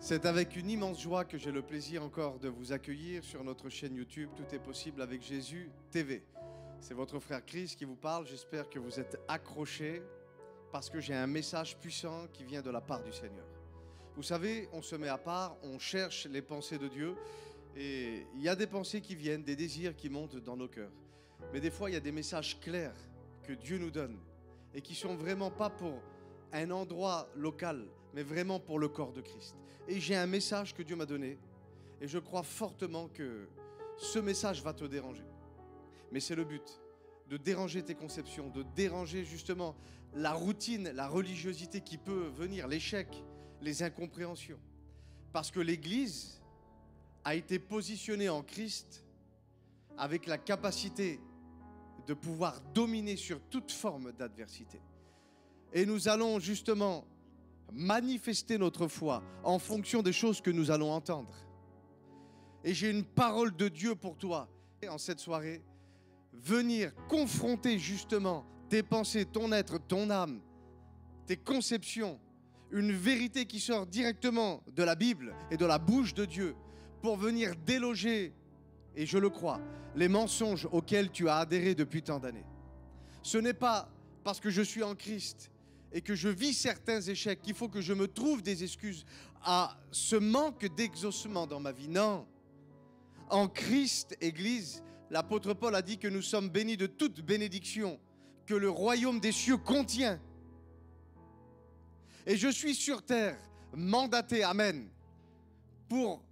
C'est avec une immense joie que j'ai le plaisir encore de vous accueillir sur notre chaîne YouTube Tout est possible avec Jésus TV. C'est votre frère Chris qui vous parle. J'espère que vous êtes accrochés parce que j'ai un message puissant qui vient de la part du Seigneur. Vous savez, on se met à part, on cherche les pensées de Dieu et il y a des pensées qui viennent, des désirs qui montent dans nos cœurs. Mais des fois, il y a des messages clairs que Dieu nous donne et qui sont vraiment pas pour un endroit local, mais vraiment pour le corps de Christ. Et j'ai un message que Dieu m'a donné et je crois fortement que ce message va te déranger. Mais c'est le but, de déranger tes conceptions, de déranger justement la routine, la religiosité qui peut venir, l'échec, les incompréhensions. Parce que l'Église a été positionnée en Christ avec la capacité de pouvoir dominer sur toute forme d'adversité. Et nous allons justement manifester notre foi en fonction des choses que nous allons entendre. Et j'ai une parole de Dieu pour toi en cette soirée. Venir confronter justement tes pensées, ton être, ton âme, tes conceptions, une vérité qui sort directement de la Bible et de la bouche de Dieu pour venir déloger, et je le crois, les mensonges auxquels tu as adhéré depuis tant d'années. Ce n'est pas parce que je suis en Christ et que je vis certains échecs qu'il faut que je me trouve des excuses à ce manque d'exaucement dans ma vie. Non. En Christ, Église, l'apôtre Paul a dit que nous sommes bénis de toute bénédiction que le royaume des cieux contient. Et je suis sur terre, mandaté, amen, pour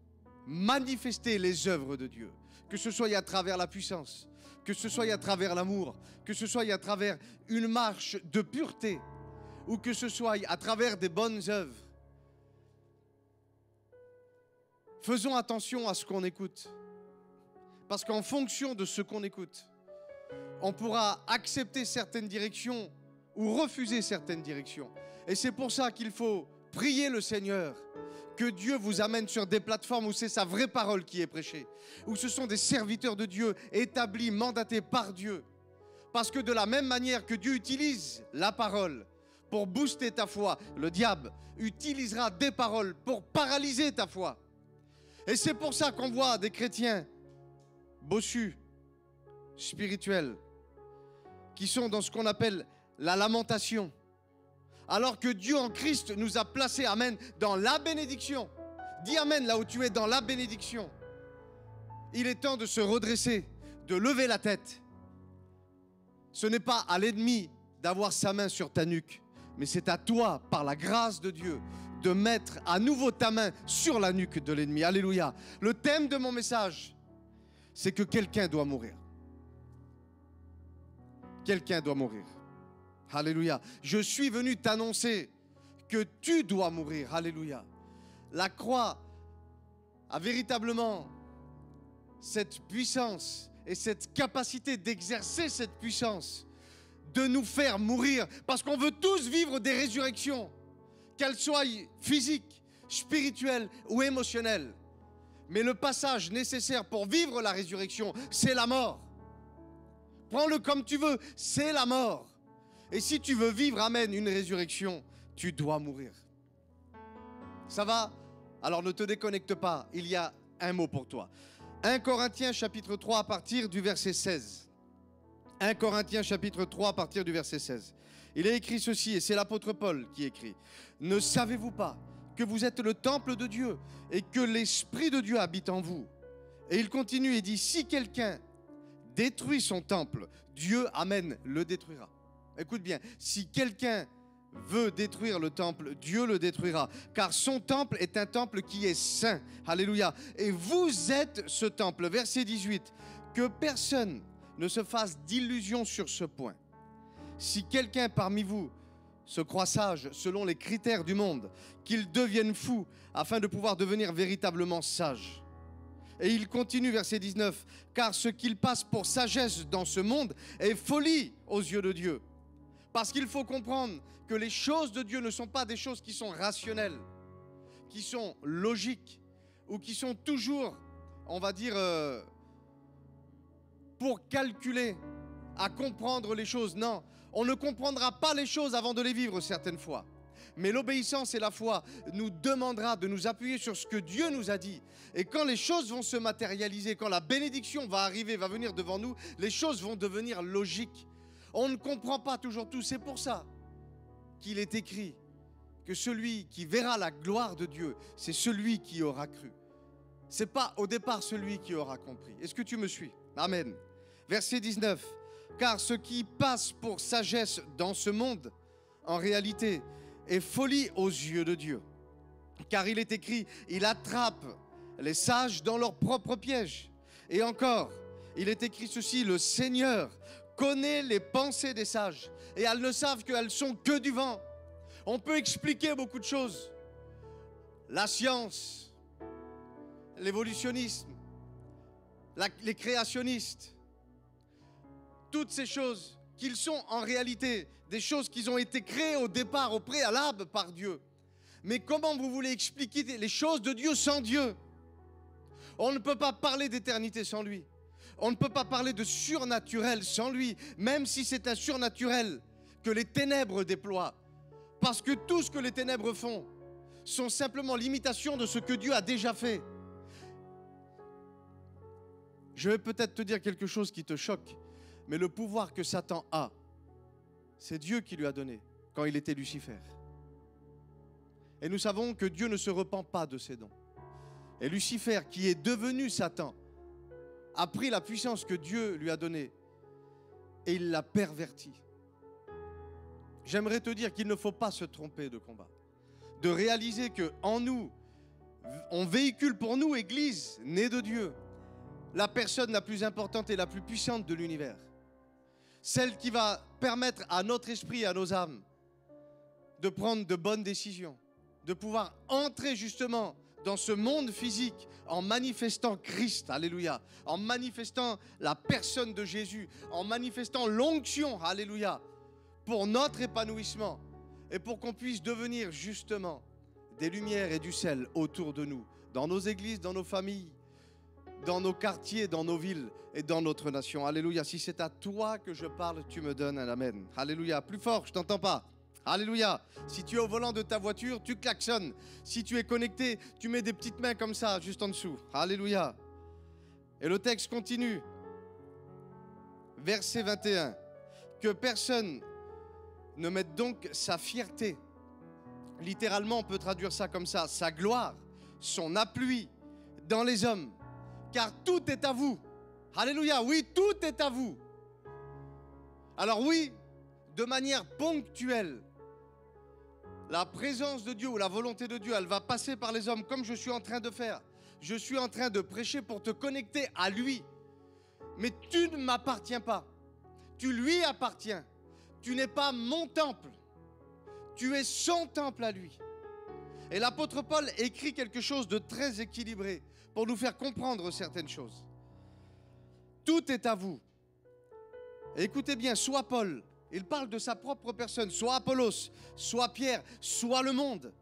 manifester les œuvres de Dieu. Que ce soit à travers la puissance, que ce soit à travers l'amour, que ce soit à travers une marche de pureté, ou que ce soit à travers des bonnes œuvres. Faisons attention à ce qu'on écoute. Parce qu'en fonction de ce qu'on écoute, on pourra accepter certaines directions ou refuser certaines directions. Et c'est pour ça qu'il faut prier le Seigneur, que Dieu vous amène sur des plateformes où c'est sa vraie parole qui est prêchée, où ce sont des serviteurs de Dieu établis, mandatés par Dieu. Parce que de la même manière que Dieu utilise la parole pour booster ta foi, le diable utilisera des paroles pour paralyser ta foi. Et c'est pour ça qu'on voit des chrétiens bossus, spirituels, qui sont dans ce qu'on appelle la lamentation. Alors que Dieu en Christ nous a placés, amen, dans la bénédiction. Dis amen là où tu es, dans la bénédiction. Il est temps de se redresser, de lever la tête. Ce n'est pas à l'ennemi d'avoir sa main sur ta nuque, mais c'est à toi, par la grâce de Dieu, de mettre à nouveau ta main sur la nuque de l'ennemi. Alléluia. Le thème de mon message, c'est que quelqu'un doit mourir. Quelqu'un doit mourir. Alléluia. Je suis venu t'annoncer que tu dois mourir. Alléluia. La croix a véritablement cette puissance et cette capacité d'exercer cette puissance, de nous faire mourir, parce qu'on veut tous vivre des résurrections, qu'elles soient physiques, spirituelles ou émotionnelles. Mais le passage nécessaire pour vivre la résurrection, c'est la mort. Prends-le comme tu veux, c'est la mort. Et si tu veux vivre, amen, une résurrection, tu dois mourir. Ça va? Alors ne te déconnecte pas, il y a un mot pour toi. 1 Corinthiens chapitre 3 à partir du verset 16. 1 Corinthiens chapitre 3 à partir du verset 16. Il est écrit ceci, et c'est l'apôtre Paul qui écrit. Ne savez-vous pas que vous êtes le temple de Dieu et que l'Esprit de Dieu habite en vous? Et il continue et dit, si quelqu'un détruit son temple, Dieu, amen, le détruira. Écoute bien, si quelqu'un veut détruire le temple, Dieu le détruira. Car son temple est un temple qui est saint. Alléluia. Et vous êtes ce temple. Verset 18. Que personne ne se fasse d'illusions sur ce point. Si quelqu'un parmi vous se croit sage selon les critères du monde, qu'il devienne fou afin de pouvoir devenir véritablement sage. Et il continue, verset 19. Car ce qu'il passe pour sagesse dans ce monde est folie aux yeux de Dieu. Parce qu'il faut comprendre que les choses de Dieu ne sont pas des choses qui sont rationnelles, qui sont logiques, ou qui sont toujours, on va dire, pour calculer, à comprendre les choses. Non, on ne comprendra pas les choses avant de les vivre certaines fois. Mais l'obéissance et la foi nous demandera de nous appuyer sur ce que Dieu nous a dit. Et quand les choses vont se matérialiser, quand la bénédiction va arriver, va venir devant nous, les choses vont devenir logiques. On ne comprend pas toujours tout. C'est pour ça qu'il est écrit que celui qui verra la gloire de Dieu, c'est celui qui aura cru. Ce n'est pas au départ celui qui aura compris. Est-ce que tu me suis? Amen. Verset 19. Car ce qui passe pour sagesse dans ce monde, en réalité, est folie aux yeux de Dieu. Car il est écrit, il attrape les sages dans leur propre piège. Et encore, il est écrit ceci, le Seigneur connaît les pensées des sages et elles ne savent qu'elles sont que du vent. On peut expliquer beaucoup de choses. La science, l'évolutionnisme, les créationnistes, toutes ces choses qu'ils sont en réalité des choses qui ont été créées au départ, au préalable par Dieu. Mais comment vous voulez expliquer les choses de Dieu sans Dieu? On ne peut pas parler d'éternité sans lui. On ne peut pas parler de surnaturel sans lui, même si c'est un surnaturel que les ténèbres déploient. Parce que tout ce que les ténèbres font sont simplement l'imitation de ce que Dieu a déjà fait. Je vais peut-être te dire quelque chose qui te choque, mais le pouvoir que Satan a, c'est Dieu qui lui a donné quand il était Lucifer. Et nous savons que Dieu ne se repent pas de ses dons. Et Lucifer, qui est devenu Satan, a pris la puissance que Dieu lui a donnée et il l'a pervertie. J'aimerais te dire qu'il ne faut pas se tromper de combat. De réaliser qu'en nous, on véhicule pour nous, Église, née de Dieu, la personne la plus importante et la plus puissante de l'univers. Celle qui va permettre à notre esprit, à nos âmes, de prendre de bonnes décisions, de pouvoir entrer justement dans ce monde physique en manifestant Christ, alléluia, en manifestant la personne de Jésus, en manifestant l'onction, alléluia, pour notre épanouissement et pour qu'on puisse devenir justement des lumières et du sel autour de nous, dans nos églises, dans nos familles, dans nos quartiers, dans nos villes et dans notre nation. Alléluia. Si c'est à toi que je parle, tu me donnes un amen. Alléluia. Plus fort, je ne t'entends pas. Alléluia. Si tu es au volant de ta voiture, tu klaxonnes. Si tu es connecté, tu mets des petites mains comme ça, juste en dessous. Alléluia. Et le texte continue. Verset 21. Que personne ne mette donc sa fierté. Littéralement, on peut traduire ça comme ça. Sa gloire, son appui dans les hommes. Car tout est à vous. Alléluia. Oui, tout est à vous. Alors oui, de manière ponctuelle, la présence de Dieu ou la volonté de Dieu, elle va passer par les hommes comme je suis en train de faire. Je suis en train de prêcher pour te connecter à lui. Mais tu ne m'appartiens pas. Tu lui appartiens. Tu n'es pas mon temple. Tu es son temple à lui. Et l'apôtre Paul écrit quelque chose de très équilibré pour nous faire comprendre certaines choses. Tout est à vous. Et écoutez bien, soit Paul, il parle de sa propre personne, soit Apollos, soit Pierre, soit le monde.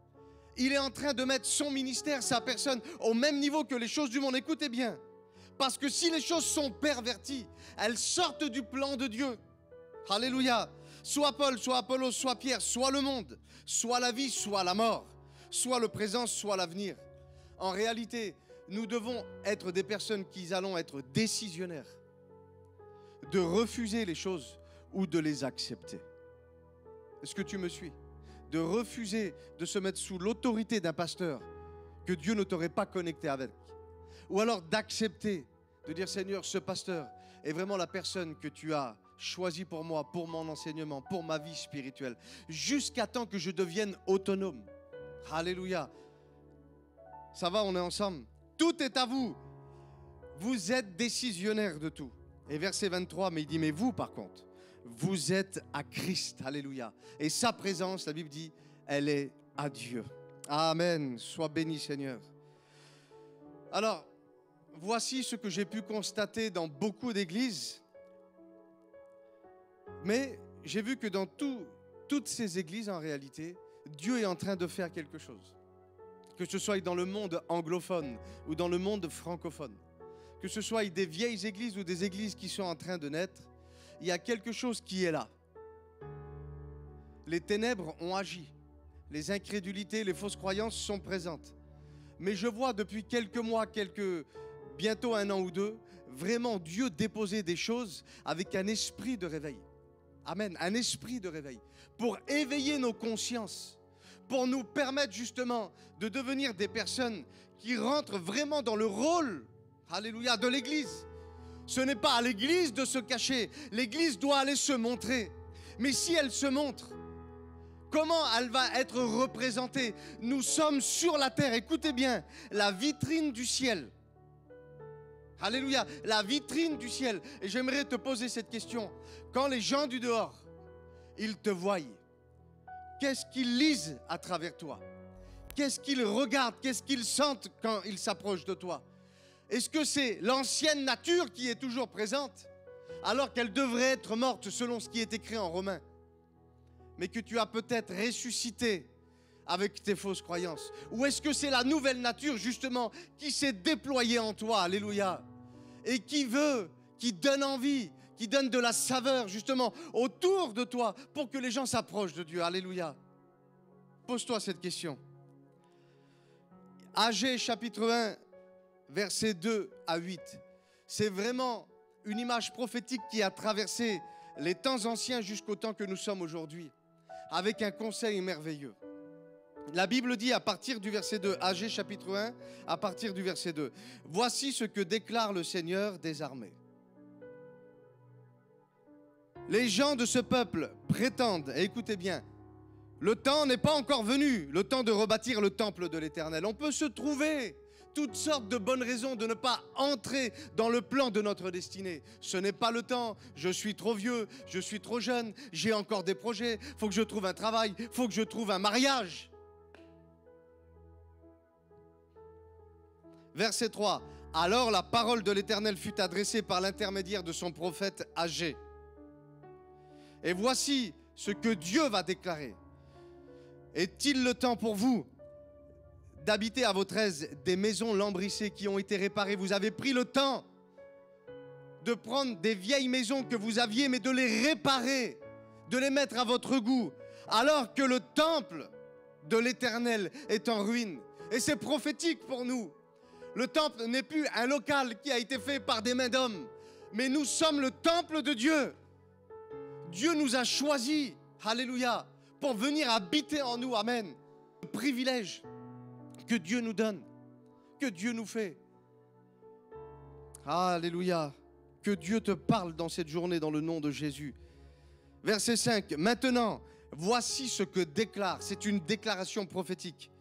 Il est en train de mettre son ministère, sa personne, au même niveau que les choses du monde. Écoutez bien, parce que si les choses sont perverties, elles sortent du plan de Dieu. Alléluia. Soit Paul, soit Apollos, soit Pierre, soit le monde, soit la vie, soit la mort, soit le présent, soit l'avenir. En réalité, nous devons être des personnes qui allons être décisionnaires, de refuser les choses ou de les accepter. Est-ce que tu me suis? De refuser de se mettre sous l'autorité d'un pasteur que Dieu ne t'aurait pas connecté avec. Ou alors d'accepter, de dire Seigneur, ce pasteur est vraiment la personne que tu as choisie pour moi, pour mon enseignement, pour ma vie spirituelle, jusqu'à temps que je devienne autonome. Alléluia. Ça va, on est ensemble? Tout est à vous. Vous êtes décisionnaire de tout. Et verset 23, mais il dit, mais vous par contre, vous êtes à Christ. Alléluia. Et sa présence, la Bible dit, elle est à Dieu. Amen. Sois béni, Seigneur. Alors, voici ce que j'ai pu constater dans beaucoup d'églises. Mais j'ai vu que dans toutes ces églises, en réalité, Dieu est en train de faire quelque chose. Que ce soit dans le monde anglophone ou dans le monde francophone, que ce soit des vieilles églises ou des églises qui sont en train de naître, il y a quelque chose qui est là. Les ténèbres ont agi, les incrédulités, les fausses croyances sont présentes. Mais je vois depuis quelques mois, bientôt un an ou deux, vraiment Dieu déposer des choses avec un esprit de réveil. Amen, un esprit de réveil. Pour éveiller nos consciences, pour nous permettre justement de devenir des personnes qui rentrent vraiment dans le rôle, alléluia, de l'Église. Ce n'est pas à l'Église de se cacher. L'Église doit aller se montrer. Mais si elle se montre, comment elle va être représentée? Nous sommes sur la terre, écoutez bien, la vitrine du ciel. Alléluia, la vitrine du ciel. Et j'aimerais te poser cette question. Quand les gens du dehors, ils te voient, qu'est-ce qu'ils lisent à travers toi? Qu'est-ce qu'ils regardent? Qu'est-ce qu'ils sentent quand ils s'approchent de toi? Est-ce que c'est l'ancienne nature qui est toujours présente, alors qu'elle devrait être morte selon ce qui est écrit en Romains, mais que tu as peut-être ressuscité avec tes fausses croyances? Ou est-ce que c'est la nouvelle nature justement qui s'est déployée en toi, alléluia, et qui donne envie, qui donne de la saveur justement autour de toi pour que les gens s'approchent de Dieu, alléluia? Pose-toi cette question. Agée chapitre 1, versets 2 à 8. C'est vraiment une image prophétique qui a traversé les temps anciens jusqu'au temps que nous sommes aujourd'hui, avec un conseil merveilleux. La Bible dit à partir du verset 2, Agée chapitre 1, à partir du verset 2, « Voici ce que déclare le Seigneur des armées. Les gens de ce peuple prétendent, et écoutez bien, le temps n'est pas encore venu, le temps de rebâtir le temple de l'Éternel. On peut se trouver toutes sortes de bonnes raisons de ne pas entrer dans le plan de notre destinée. Ce n'est pas le temps, je suis trop vieux, je suis trop jeune, j'ai encore des projets, il faut que je trouve un travail, il faut que je trouve un mariage. » Verset 3. « Alors la parole de l'Éternel fut adressée par l'intermédiaire de son prophète Agée. Et voici ce que Dieu va déclarer. Est-il le temps pour vous d'habiter à votre aise des maisons lambrissées qui ont été réparées? Vous avez pris le temps de prendre des vieilles maisons que vous aviez, mais de les réparer, de les mettre à votre goût, alors que le temple de l'Éternel est en ruine. Et c'est prophétique pour nous. Le temple n'est plus un local qui a été fait par des mains d'hommes, mais nous sommes le temple de Dieu. Dieu nous a choisis, alléluia, pour venir habiter en nous, amen. Le privilège que Dieu nous donne, que Dieu nous fait. Alléluia, que Dieu te parle dans cette journée dans le nom de Jésus. Verset 5, maintenant, voici ce que déclare, c'est une déclaration prophétique,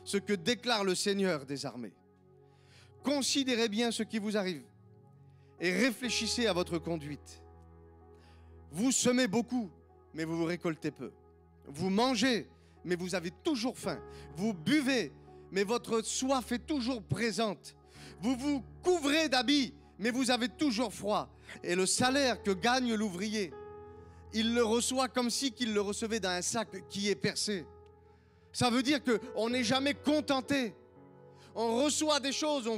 ce que déclare le Seigneur des armées. Considérez bien ce qui vous arrive et réfléchissez à votre conduite. Vous semez beaucoup, mais vous récoltez peu. Vous mangez, mais vous avez toujours faim. Vous buvez, mais votre soif est toujours présente. Vous vous couvrez d'habits, mais vous avez toujours froid. Et le salaire que gagne l'ouvrier, il le reçoit comme si qu'il le recevait dans un sac qui est percé. Ça veut dire qu'on n'est jamais contenté. On reçoit des choses,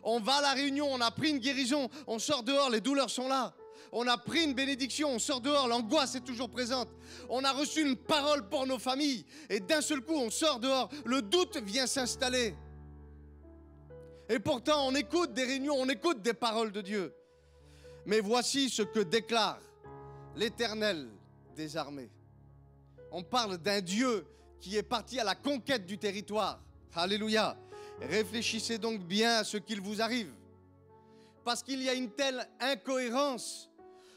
on va à la réunion, on a pris une guérison, on sort dehors, les douleurs sont là. On a pris une bénédiction, on sort dehors, l'angoisse est toujours présente. On a reçu une parole pour nos familles et d'un seul coup, on sort dehors, le doute vient s'installer. Et pourtant, on écoute des réunions, on écoute des paroles de Dieu. Mais voici ce que déclare l'Éternel des armées. On parle d'un Dieu qui est parti à la conquête du territoire. Alléluia. Réfléchissez donc bien à ce qu'il vous arrive. Parce qu'il y a une telle incohérence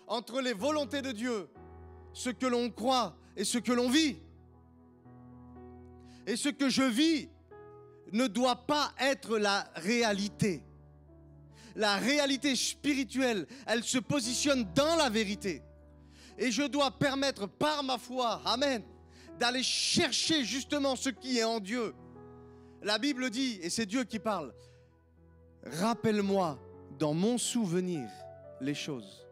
entre les volontés de Dieu, ce que l'on croit et ce que l'on vit. Et ce que je vis ne doit pas être la réalité. La réalité spirituelle, elle se positionne dans la vérité. Et je dois permettre par ma foi, amen, d'aller chercher justement ce qui est en Dieu. La Bible dit, et c'est Dieu qui parle, rappelle-moi dans mon souvenir les choses.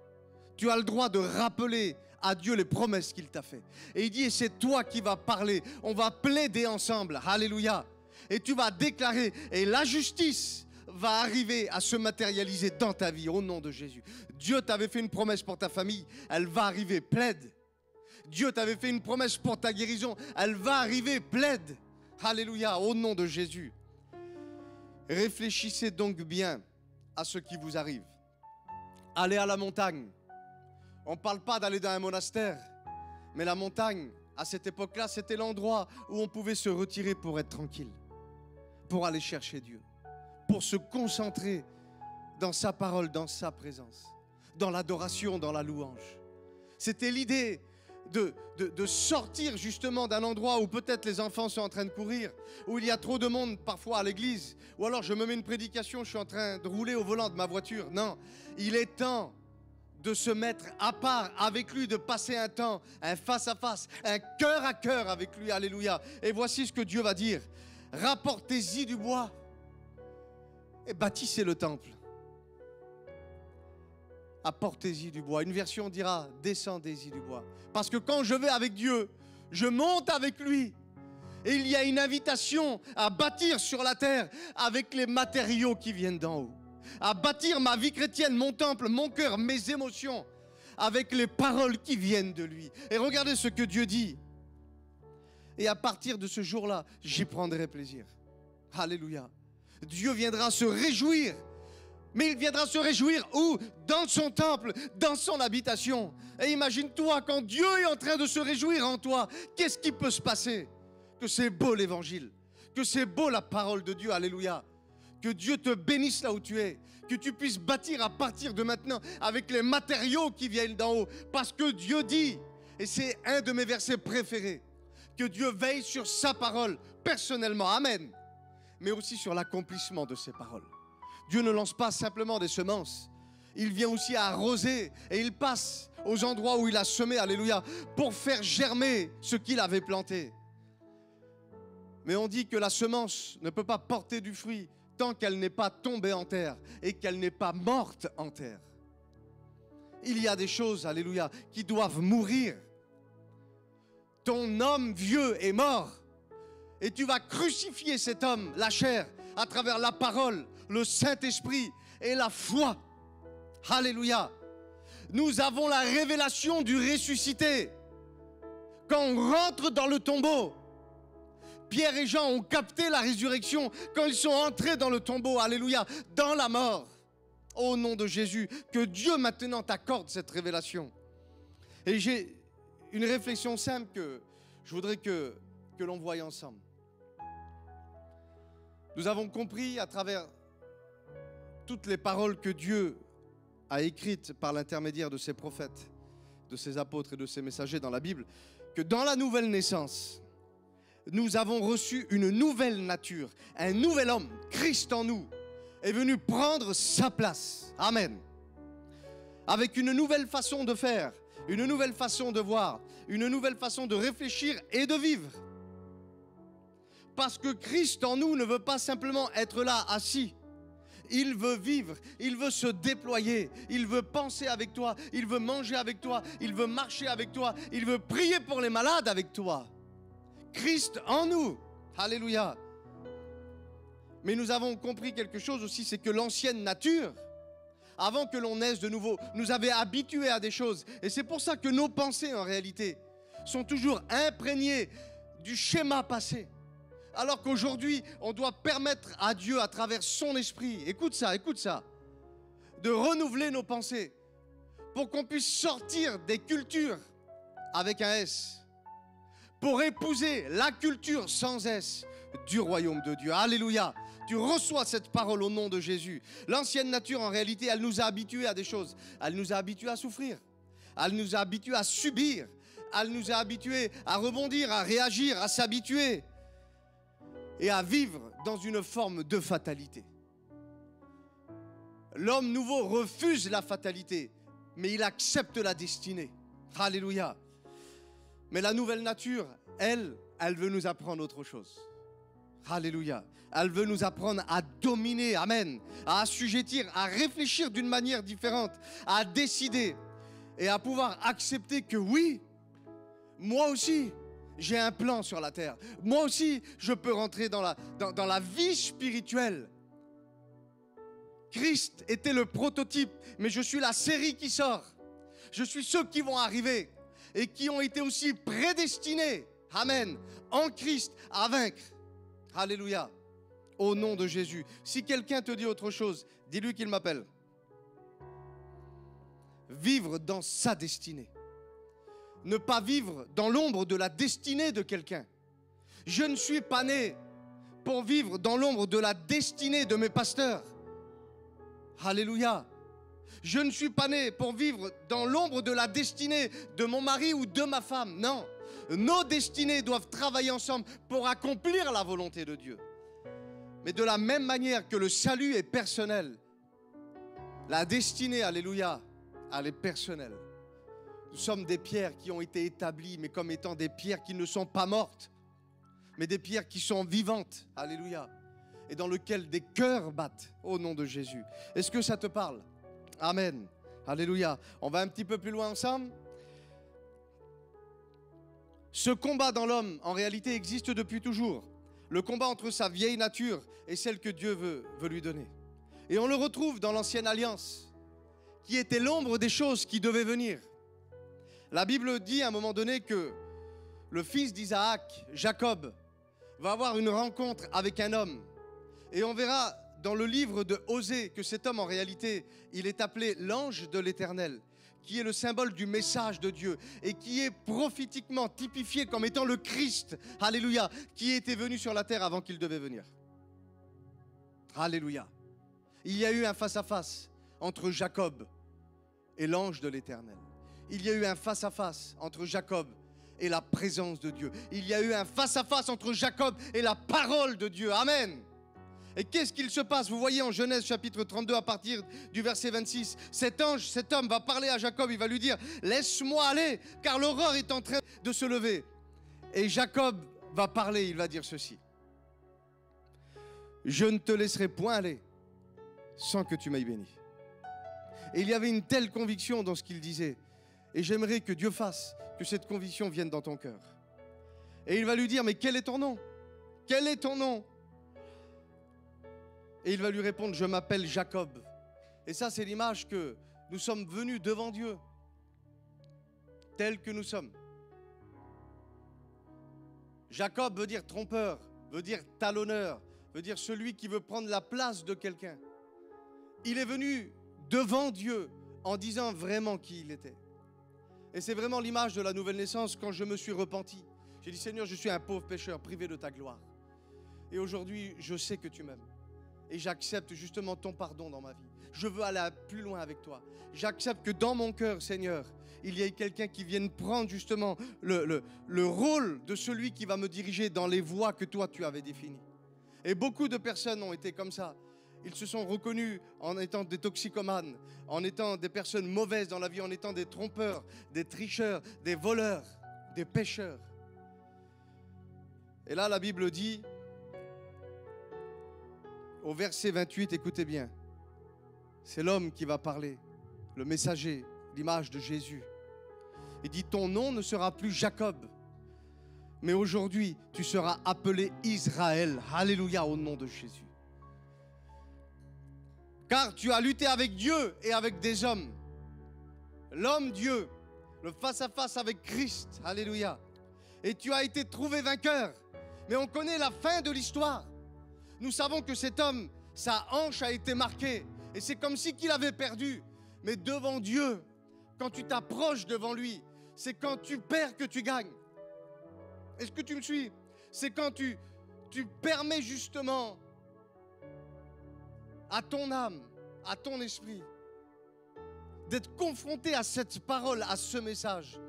Tu as le droit de rappeler à Dieu les promesses qu'il t'a faites. Et il dit, et c'est toi qui vas parler. On va plaider ensemble. Alléluia. Et tu vas déclarer. Et la justice va arriver à se matérialiser dans ta vie au nom de Jésus. Dieu t'avait fait une promesse pour ta famille. Elle va arriver. Plaide. Dieu t'avait fait une promesse pour ta guérison. Elle va arriver, plaide. Alléluia, au nom de Jésus. Réfléchissez donc bien à ce qui vous arrive. Allez à la montagne. On ne parle pas d'aller dans un monastère, mais la montagne, à cette époque-là, c'était l'endroit où on pouvait se retirer pour être tranquille, pour aller chercher Dieu, pour se concentrer dans sa parole, dans sa présence, dans l'adoration, dans la louange. C'était l'idée de sortir justement d'un endroit où peut-être les enfants sont en train de courir, où il y a trop de monde parfois à l'église, ou alors je me mets une prédication, je suis en train de rouler au volant de ma voiture. Non, il est temps de se mettre à part avec lui, de passer un temps, un face-à-face, un cœur à cœur avec lui. Alléluia. Et voici ce que Dieu va dire. Rapportez-y du bois et bâtissez le temple. Apportez-y du bois. Une version dira, descendez-y du bois. Parce que quand je vais avec Dieu, je monte avec lui. Et il y a une invitation à bâtir sur la terre avec les matériaux qui viennent d'en haut. À bâtir ma vie chrétienne, mon temple, mon cœur, mes émotions, avec les paroles qui viennent de lui. Et regardez ce que Dieu dit. Et à partir de ce jour-là, j'y prendrai plaisir. Alléluia. Dieu viendra se réjouir. Mais il viendra se réjouir où? Dans son temple, dans son habitation. Et imagine-toi, quand Dieu est en train de se réjouir en toi, qu'est-ce qui peut se passer? Que c'est beau l'évangile, que c'est beau la parole de Dieu, alléluia. Que Dieu te bénisse là où tu es, que tu puisses bâtir à partir de maintenant avec les matériaux qui viennent d'en haut. Parce que Dieu dit, et c'est un de mes versets préférés, que Dieu veille sur sa parole personnellement, amen, mais aussi sur l'accomplissement de ses paroles. Dieu ne lance pas simplement des semences, il vient aussi arroser et il passe aux endroits où il a semé, alléluia, pour faire germer ce qu'il avait planté. Mais on dit que la semence ne peut pas porter du fruit tant qu'elle n'est pas tombée en terre et qu'elle n'est pas morte en terre. Il y a des choses, alléluia, qui doivent mourir. Ton homme vieux est mort et tu vas crucifier cet homme, la chair, à travers la parole, le Saint-Esprit et la foi. Alléluia. Nous avons la révélation du ressuscité. Quand on rentre dans le tombeau, Pierre et Jean ont capté la résurrection quand ils sont entrés dans le tombeau, alléluia, dans la mort. Au nom de Jésus, que Dieu maintenant t'accorde cette révélation. Et j'ai une réflexion simple que je voudrais que l'on voie ensemble. Nous avons compris à travers toutes les paroles que Dieu a écrites par l'intermédiaire de ses prophètes, de ses apôtres et de ses messagers dans la Bible, que dans la nouvelle naissance, nous avons reçu une nouvelle nature, un nouvel homme, Christ en nous, est venu prendre sa place. Amen. Avec une nouvelle façon de faire, une nouvelle façon de voir, une nouvelle façon de réfléchir et de vivre. Parce que Christ en nous ne veut pas simplement être là, assis. Il veut vivre, il veut se déployer, il veut penser avec toi, il veut manger avec toi, il veut marcher avec toi, il veut prier pour les malades avec toi. Christ en nous, alléluia. Mais nous avons compris quelque chose aussi, c'est que l'ancienne nature, avant que l'on naisse de nouveau, nous avait habitués à des choses. Et c'est pour ça que nos pensées, en réalité, sont toujours imprégnées du schéma passé. Alors qu'aujourd'hui, on doit permettre à Dieu, à travers son esprit, écoute ça, de renouveler nos pensées pour qu'on puisse sortir des cultures avec un S, pour épouser la culture sans S du royaume de Dieu. Alléluia. Tu reçois cette parole au nom de Jésus. L'ancienne nature, en réalité, elle nous a habitués à des choses. Elle nous a habitués à souffrir. Elle nous a habitués à subir. Elle nous a habitués à rebondir, à réagir, à s'habituer et à vivre dans une forme de fatalité. L'homme nouveau refuse la fatalité, mais il accepte la destinée. Alléluia. Mais la nouvelle nature, elle veut nous apprendre autre chose. Alléluia. Elle veut nous apprendre à dominer, amen, à assujettir, à réfléchir d'une manière différente, à décider et à pouvoir accepter que oui, moi aussi, j'ai un plan sur la terre. Moi aussi, je peux rentrer dans la vie spirituelle. Christ était le prototype, mais je suis la série qui sort. Je suis ceux qui vont arriver. et qui ont été aussi prédestinés, amen, en Christ à vaincre. Alléluia. Au nom de Jésus. Si quelqu'un te dit autre chose, dis-lui qu'il m'appelle. Vivre dans sa destinée. Ne pas vivre dans l'ombre de la destinée de quelqu'un. Je ne suis pas né pour vivre dans l'ombre de la destinée de mes pasteurs. Alléluia. Je ne suis pas né pour vivre dans l'ombre de la destinée de mon mari ou de ma femme. Non. Nos destinées doivent travailler ensemble pour accomplir la volonté de Dieu. Mais de la même manière que le salut est personnel, la destinée, alléluia, elle est personnelle. Nous sommes des pierres qui ont été établies, mais comme étant des pierres qui ne sont pas mortes, mais des pierres qui sont vivantes, alléluia, et dans lesquelles des cœurs battent au nom de Jésus. Est-ce que ça te parle? Amen, alléluia. On va un petit peu plus loin ensemble. Ce combat dans l'homme, en réalité, existe depuis toujours. Le combat entre sa vieille nature et celle que Dieu veut lui donner. Et on le retrouve dans l'ancienne alliance, qui était l'ombre des choses qui devaient venir. La Bible dit à un moment donné que le fils d'Isaac, Jacob, va avoir une rencontre avec un homme. Et on verra dans le livre de Osée que cet homme, en réalité, il est appelé l'ange de l'Éternel, qui est le symbole du message de Dieu et qui est prophétiquement typifié comme étant le Christ, alléluia, qui était venu sur la terre avant qu'il devait venir. Alléluia. Il y a eu un face-à-face entre Jacob et l'ange de l'Éternel. Il y a eu un face-à-face entre Jacob et la présence de Dieu. Il y a eu un face-à-face entre Jacob et la parole de Dieu. Amen. Et qu'est-ce qu'il se passe? Vous voyez en Genèse chapitre 32 à partir du verset 26, cet homme va parler à Jacob, il va lui dire « Laisse-moi aller, car l'aurore est en train de se lever. » Et Jacob va parler, il va dire ceci. « Je ne te laisserai point aller sans que tu m'aies béni. » Et il y avait une telle conviction dans ce qu'il disait. Et j'aimerais que Dieu fasse que cette conviction vienne dans ton cœur. Et il va lui dire « Mais quel est ton nom? Quel est ton nom ?» Et il va lui répondre, je m'appelle Jacob. Et ça, c'est l'image que nous sommes venus devant Dieu, tels que nous sommes. Jacob veut dire trompeur, veut dire talonneur, veut dire celui qui veut prendre la place de quelqu'un. Il est venu devant Dieu en disant vraiment qui il était. Et c'est vraiment l'image de la nouvelle naissance quand je me suis repenti. J'ai dit, Seigneur, je suis un pauvre pécheur privé de ta gloire. Et aujourd'hui, je sais que tu m'aimes. Et j'accepte justement ton pardon dans ma vie. Je veux aller plus loin avec toi. J'accepte que dans mon cœur, Seigneur, il y ait quelqu'un qui vienne prendre justement le rôle de celui qui va me diriger dans les voies que toi tu avais définies. Et beaucoup de personnes ont été comme ça. Ils se sont reconnus en étant des toxicomanes, en étant des personnes mauvaises dans la vie, en étant des trompeurs, des tricheurs, des voleurs, des pécheurs. Et là, la Bible dit, au verset 28, écoutez bien, c'est l'homme qui va parler, le messager, l'image de Jésus. Il dit, ton nom ne sera plus Jacob, mais aujourd'hui, tu seras appelé Israël. Alléluia, au nom de Jésus. Car tu as lutté avec Dieu et avec des hommes. L'homme Dieu, le face-à-face avec Christ. Alléluia. Et tu as été trouvé vainqueur. Mais on connaît la fin de l'histoire. Nous savons que cet homme, sa hanche a été marquée. Et c'est comme si qu'il avait perdu. Mais devant Dieu, quand tu t'approches devant lui, c'est quand tu perds que tu gagnes. Est-ce que tu me suis? C'est quand tu permets justement à ton âme, à ton esprit, d'être confronté à cette parole, à ce message,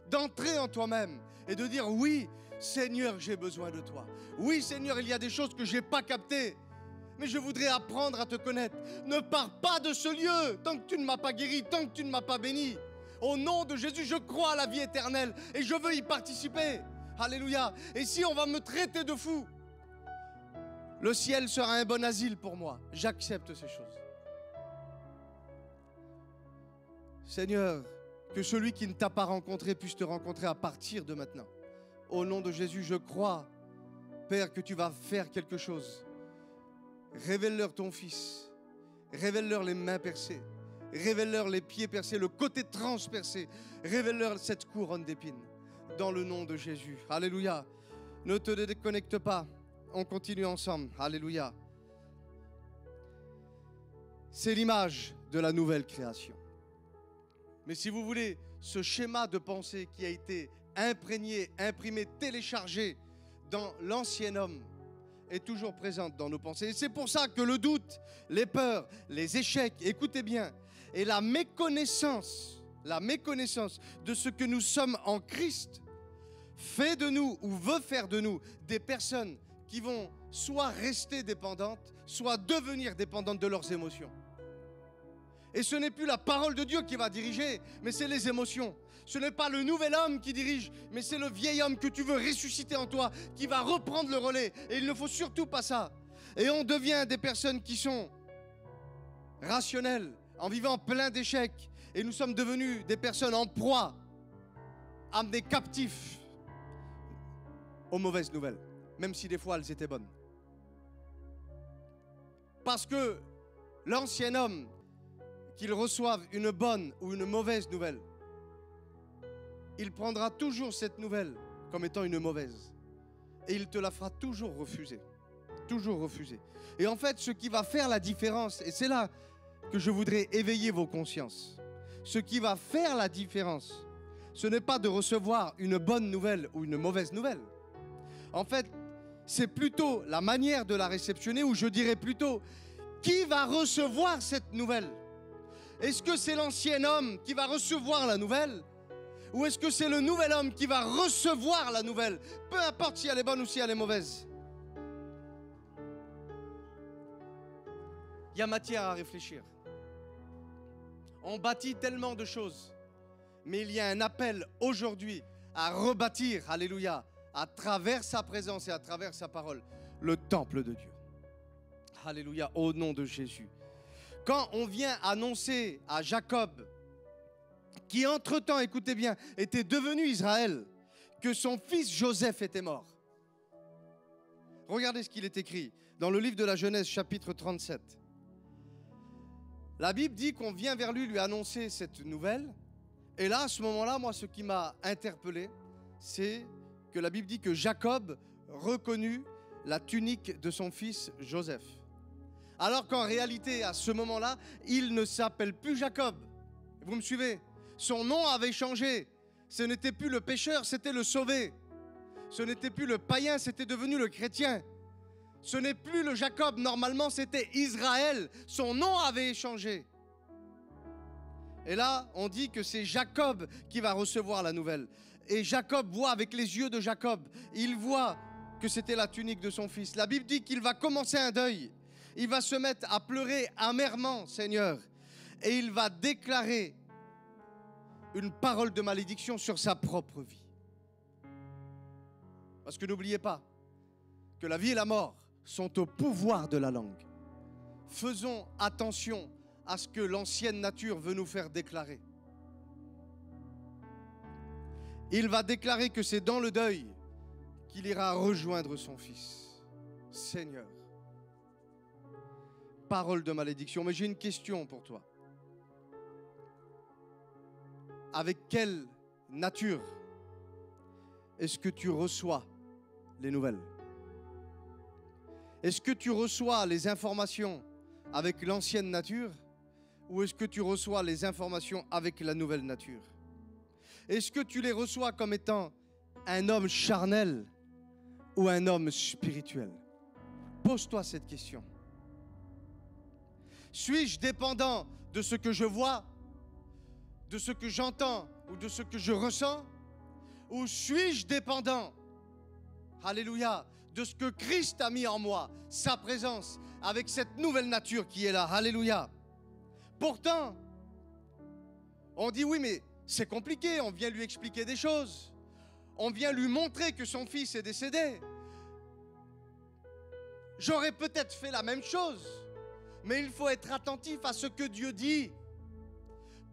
d'entrer en toi-même et de dire oui, Seigneur, j'ai besoin de toi. Oui, Seigneur, il y a des choses que je n'ai pas captées, mais je voudrais apprendre à te connaître. Ne pars pas de ce lieu tant que tu ne m'as pas guéri, tant que tu ne m'as pas béni. Au nom de Jésus, je crois à la vie éternelle et je veux y participer. Alléluia. Et si on va me traiter de fou, le ciel sera un bon asile pour moi. J'accepte ces choses. Seigneur, que celui qui ne t'a pas rencontré puisse te rencontrer à partir de maintenant. Au nom de Jésus, je crois, Père, que tu vas faire quelque chose. Révèle-leur ton Fils. Révèle-leur les mains percées. Révèle-leur les pieds percés, le côté transpercé. Révèle-leur cette couronne d'épines. Dans le nom de Jésus. Alléluia. Ne te déconnecte pas. On continue ensemble. Alléluia. C'est l'image de la nouvelle création. Mais si vous voulez, ce schéma de pensée qui a été imprégné, imprimé, téléchargé dans l'ancien homme est toujours présent dans nos pensées. Et c'est pour ça que le doute, les peurs, les échecs, écoutez bien, et la méconnaissance de ce que nous sommes en Christ fait de nous ou veut faire de nous des personnes qui vont soit rester dépendantes, soit devenir dépendantes de leurs émotions. Et ce n'est plus la parole de Dieu qui va diriger, mais c'est les émotions. Ce n'est pas le nouvel homme qui dirige, mais c'est le vieil homme que tu veux ressusciter en toi, qui va reprendre le relais. Et il ne faut surtout pas ça. Et on devient des personnes qui sont rationnelles, en vivant plein d'échecs. Et nous sommes devenus des personnes en proie, amenées captifs aux mauvaises nouvelles, même si des fois elles étaient bonnes. Parce que l'ancien homme, qu'il reçoive une bonne ou une mauvaise nouvelle, il prendra toujours cette nouvelle comme étant une mauvaise. Et il te la fera toujours refuser. Toujours refuser. Et en fait, ce qui va faire la différence, et c'est là que je voudrais éveiller vos consciences, ce qui va faire la différence, ce n'est pas de recevoir une bonne nouvelle ou une mauvaise nouvelle. En fait, c'est plutôt la manière de la réceptionner, ou je dirais plutôt, qui va recevoir cette nouvelle ? Est-ce que c'est l'ancien homme qui va recevoir la nouvelle? Ou est-ce que c'est le nouvel homme qui va recevoir la nouvelle? Peu importe si elle est bonne ou si elle est mauvaise. Il y a matière à réfléchir. On bâtit tellement de choses. Mais il y a un appel aujourd'hui à rebâtir, alléluia, à travers sa présence et à travers sa parole, le temple de Dieu. Alléluia, au nom de Jésus. Quand on vient annoncer à Jacob, qui entre-temps, écoutez bien, était devenu Israël, que son fils Joseph était mort. Regardez ce qu'il est écrit dans le livre de la Genèse, chapitre 37. La Bible dit qu'on vient vers lui annoncer cette nouvelle. Et là, à ce moment-là, moi, ce qui m'a interpellé, c'est que la Bible dit que Jacob reconnut la tunique de son fils Joseph. Alors qu'en réalité, à ce moment-là, il ne s'appelle plus Jacob. Vous me suivez? Son nom avait changé. Ce n'était plus le pécheur, c'était le sauvé. Ce n'était plus le païen, c'était devenu le chrétien. Ce n'est plus le Jacob, normalement c'était Israël. Son nom avait changé. Et là, on dit que c'est Jacob qui va recevoir la nouvelle. Et Jacob voit avec les yeux de Jacob, il voit que c'était la tunique de son fils. La Bible dit qu'il va commencer un deuil. Il va se mettre à pleurer amèrement, Seigneur. Et il va déclarer une parole de malédiction sur sa propre vie. Parce que n'oubliez pas que la vie et la mort sont au pouvoir de la langue. Faisons attention à ce que l'ancienne nature veut nous faire déclarer. Il va déclarer que c'est dans le deuil qu'il ira rejoindre son fils. Seigneur. Parole de malédiction. Mais j'ai une question pour toi. Avec quelle nature est-ce que tu reçois les nouvelles? Est-ce que tu reçois les informations avec l'ancienne nature ou est-ce que tu reçois les informations avec la nouvelle nature? Est-ce que tu les reçois comme étant un homme charnel ou un homme spirituel? Pose-toi cette question. Suis-je dépendant de ce que je vois, de ce que j'entends ou de ce que je ressens? Ou suis-je dépendant, alléluia, de ce que Christ a mis en moi, sa présence, avec cette nouvelle nature qui est là, alléluia. Pourtant, on dit oui, mais c'est compliqué, on vient lui expliquer des choses. On vient lui montrer que son fils est décédé. J'aurais peut-être fait la même chose, mais il faut être attentif à ce que Dieu dit.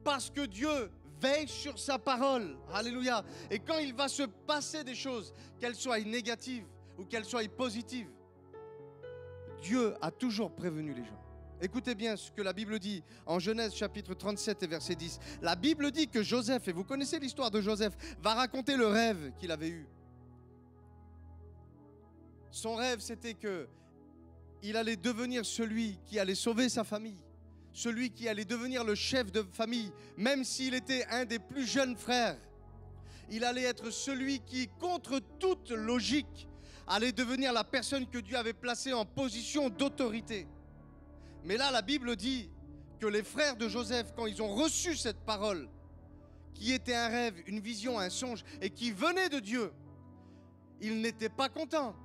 Parce que Dieu veille sur sa parole. Alléluia. Et quand il va se passer des choses, qu'elles soient négatives ou qu'elles soient positives, Dieu a toujours prévenu les gens. Écoutez bien ce que la Bible dit en Genèse chapitre 37 et verset 10. La Bible dit que Joseph, et vous connaissez l'histoire de Joseph, va raconter le rêve qu'il avait eu. Son rêve, c'était que il allait devenir celui qui allait sauver sa famille, celui qui allait devenir le chef de famille, même s'il était un des plus jeunes frères. Il allait être celui qui, contre toute logique, allait devenir la personne que Dieu avait placée en position d'autorité. Mais là, la Bible dit que les frères de Joseph, quand ils ont reçu cette parole, qui était un rêve, une vision, un songe, et qui venait de Dieu, ils n'étaient pas contents.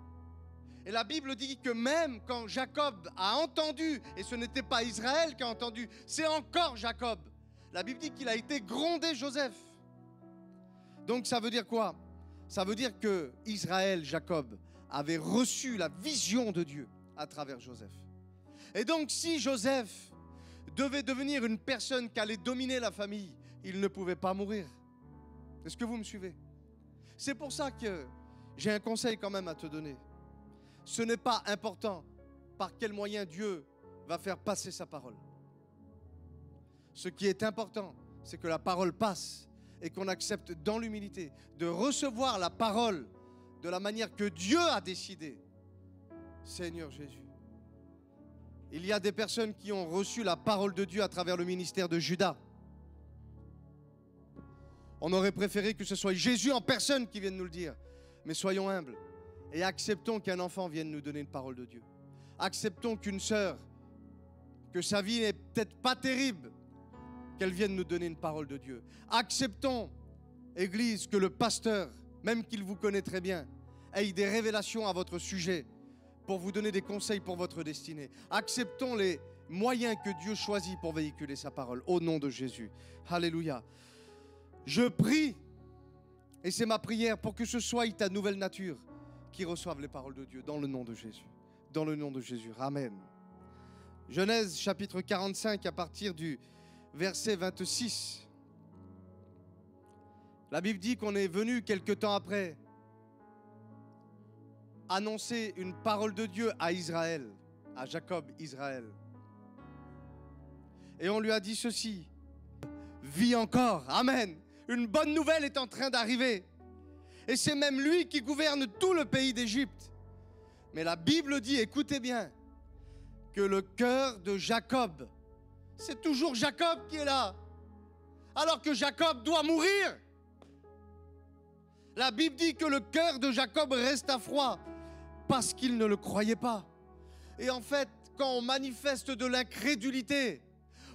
Et la Bible dit que même quand Jacob a entendu, et ce n'était pas Israël qui a entendu, c'est encore Jacob. La Bible dit qu'il a été grondé Joseph. Donc ça veut dire quoi? Ça veut dire que Israël, Jacob, avait reçu la vision de Dieu à travers Joseph. Et donc si Joseph devait devenir une personne qui allait dominer la famille, il ne pouvait pas mourir. Est-ce que vous me suivez? C'est pour ça que j'ai un conseil quand même à te donner. Ce n'est pas important par quel moyen Dieu va faire passer sa parole. Ce qui est important, c'est que la parole passe et qu'on accepte dans l'humilité de recevoir la parole de la manière que Dieu a décidé. Seigneur Jésus. Il y a des personnes qui ont reçu la parole de Dieu à travers le ministère de Judas. On aurait préféré que ce soit Jésus en personne qui vienne nous le dire. Mais soyons humbles. Et acceptons qu'un enfant vienne nous donner une parole de Dieu. Acceptons qu'une sœur, que sa vie n'est peut-être pas terrible, qu'elle vienne nous donner une parole de Dieu. Acceptons, Église, que le pasteur, même qu'il vous connaît très bien, ait des révélations à votre sujet pour vous donner des conseils pour votre destinée. Acceptons les moyens que Dieu choisit pour véhiculer sa parole, au nom de Jésus. Alléluia. Je prie, et c'est ma prière, pour que ce soit ta nouvelle nature qui reçoivent les paroles de Dieu dans le nom de Jésus. Dans le nom de Jésus. Amen. Genèse chapitre 45 à partir du verset 26. La Bible dit qu'on est venu quelque temps après annoncer une parole de Dieu à Israël, à Jacob, Israël. Et on lui a dit ceci: vis encore. Amen. Une bonne nouvelle est en train d'arriver. Et c'est même lui qui gouverne tout le pays d'Égypte. Mais la Bible dit, écoutez bien, que le cœur de Jacob, c'est toujours Jacob qui est là, alors que Jacob doit mourir. La Bible dit que le cœur de Jacob resta froid parce qu'il ne le croyait pas. Et en fait, quand on manifeste de l'incrédulité,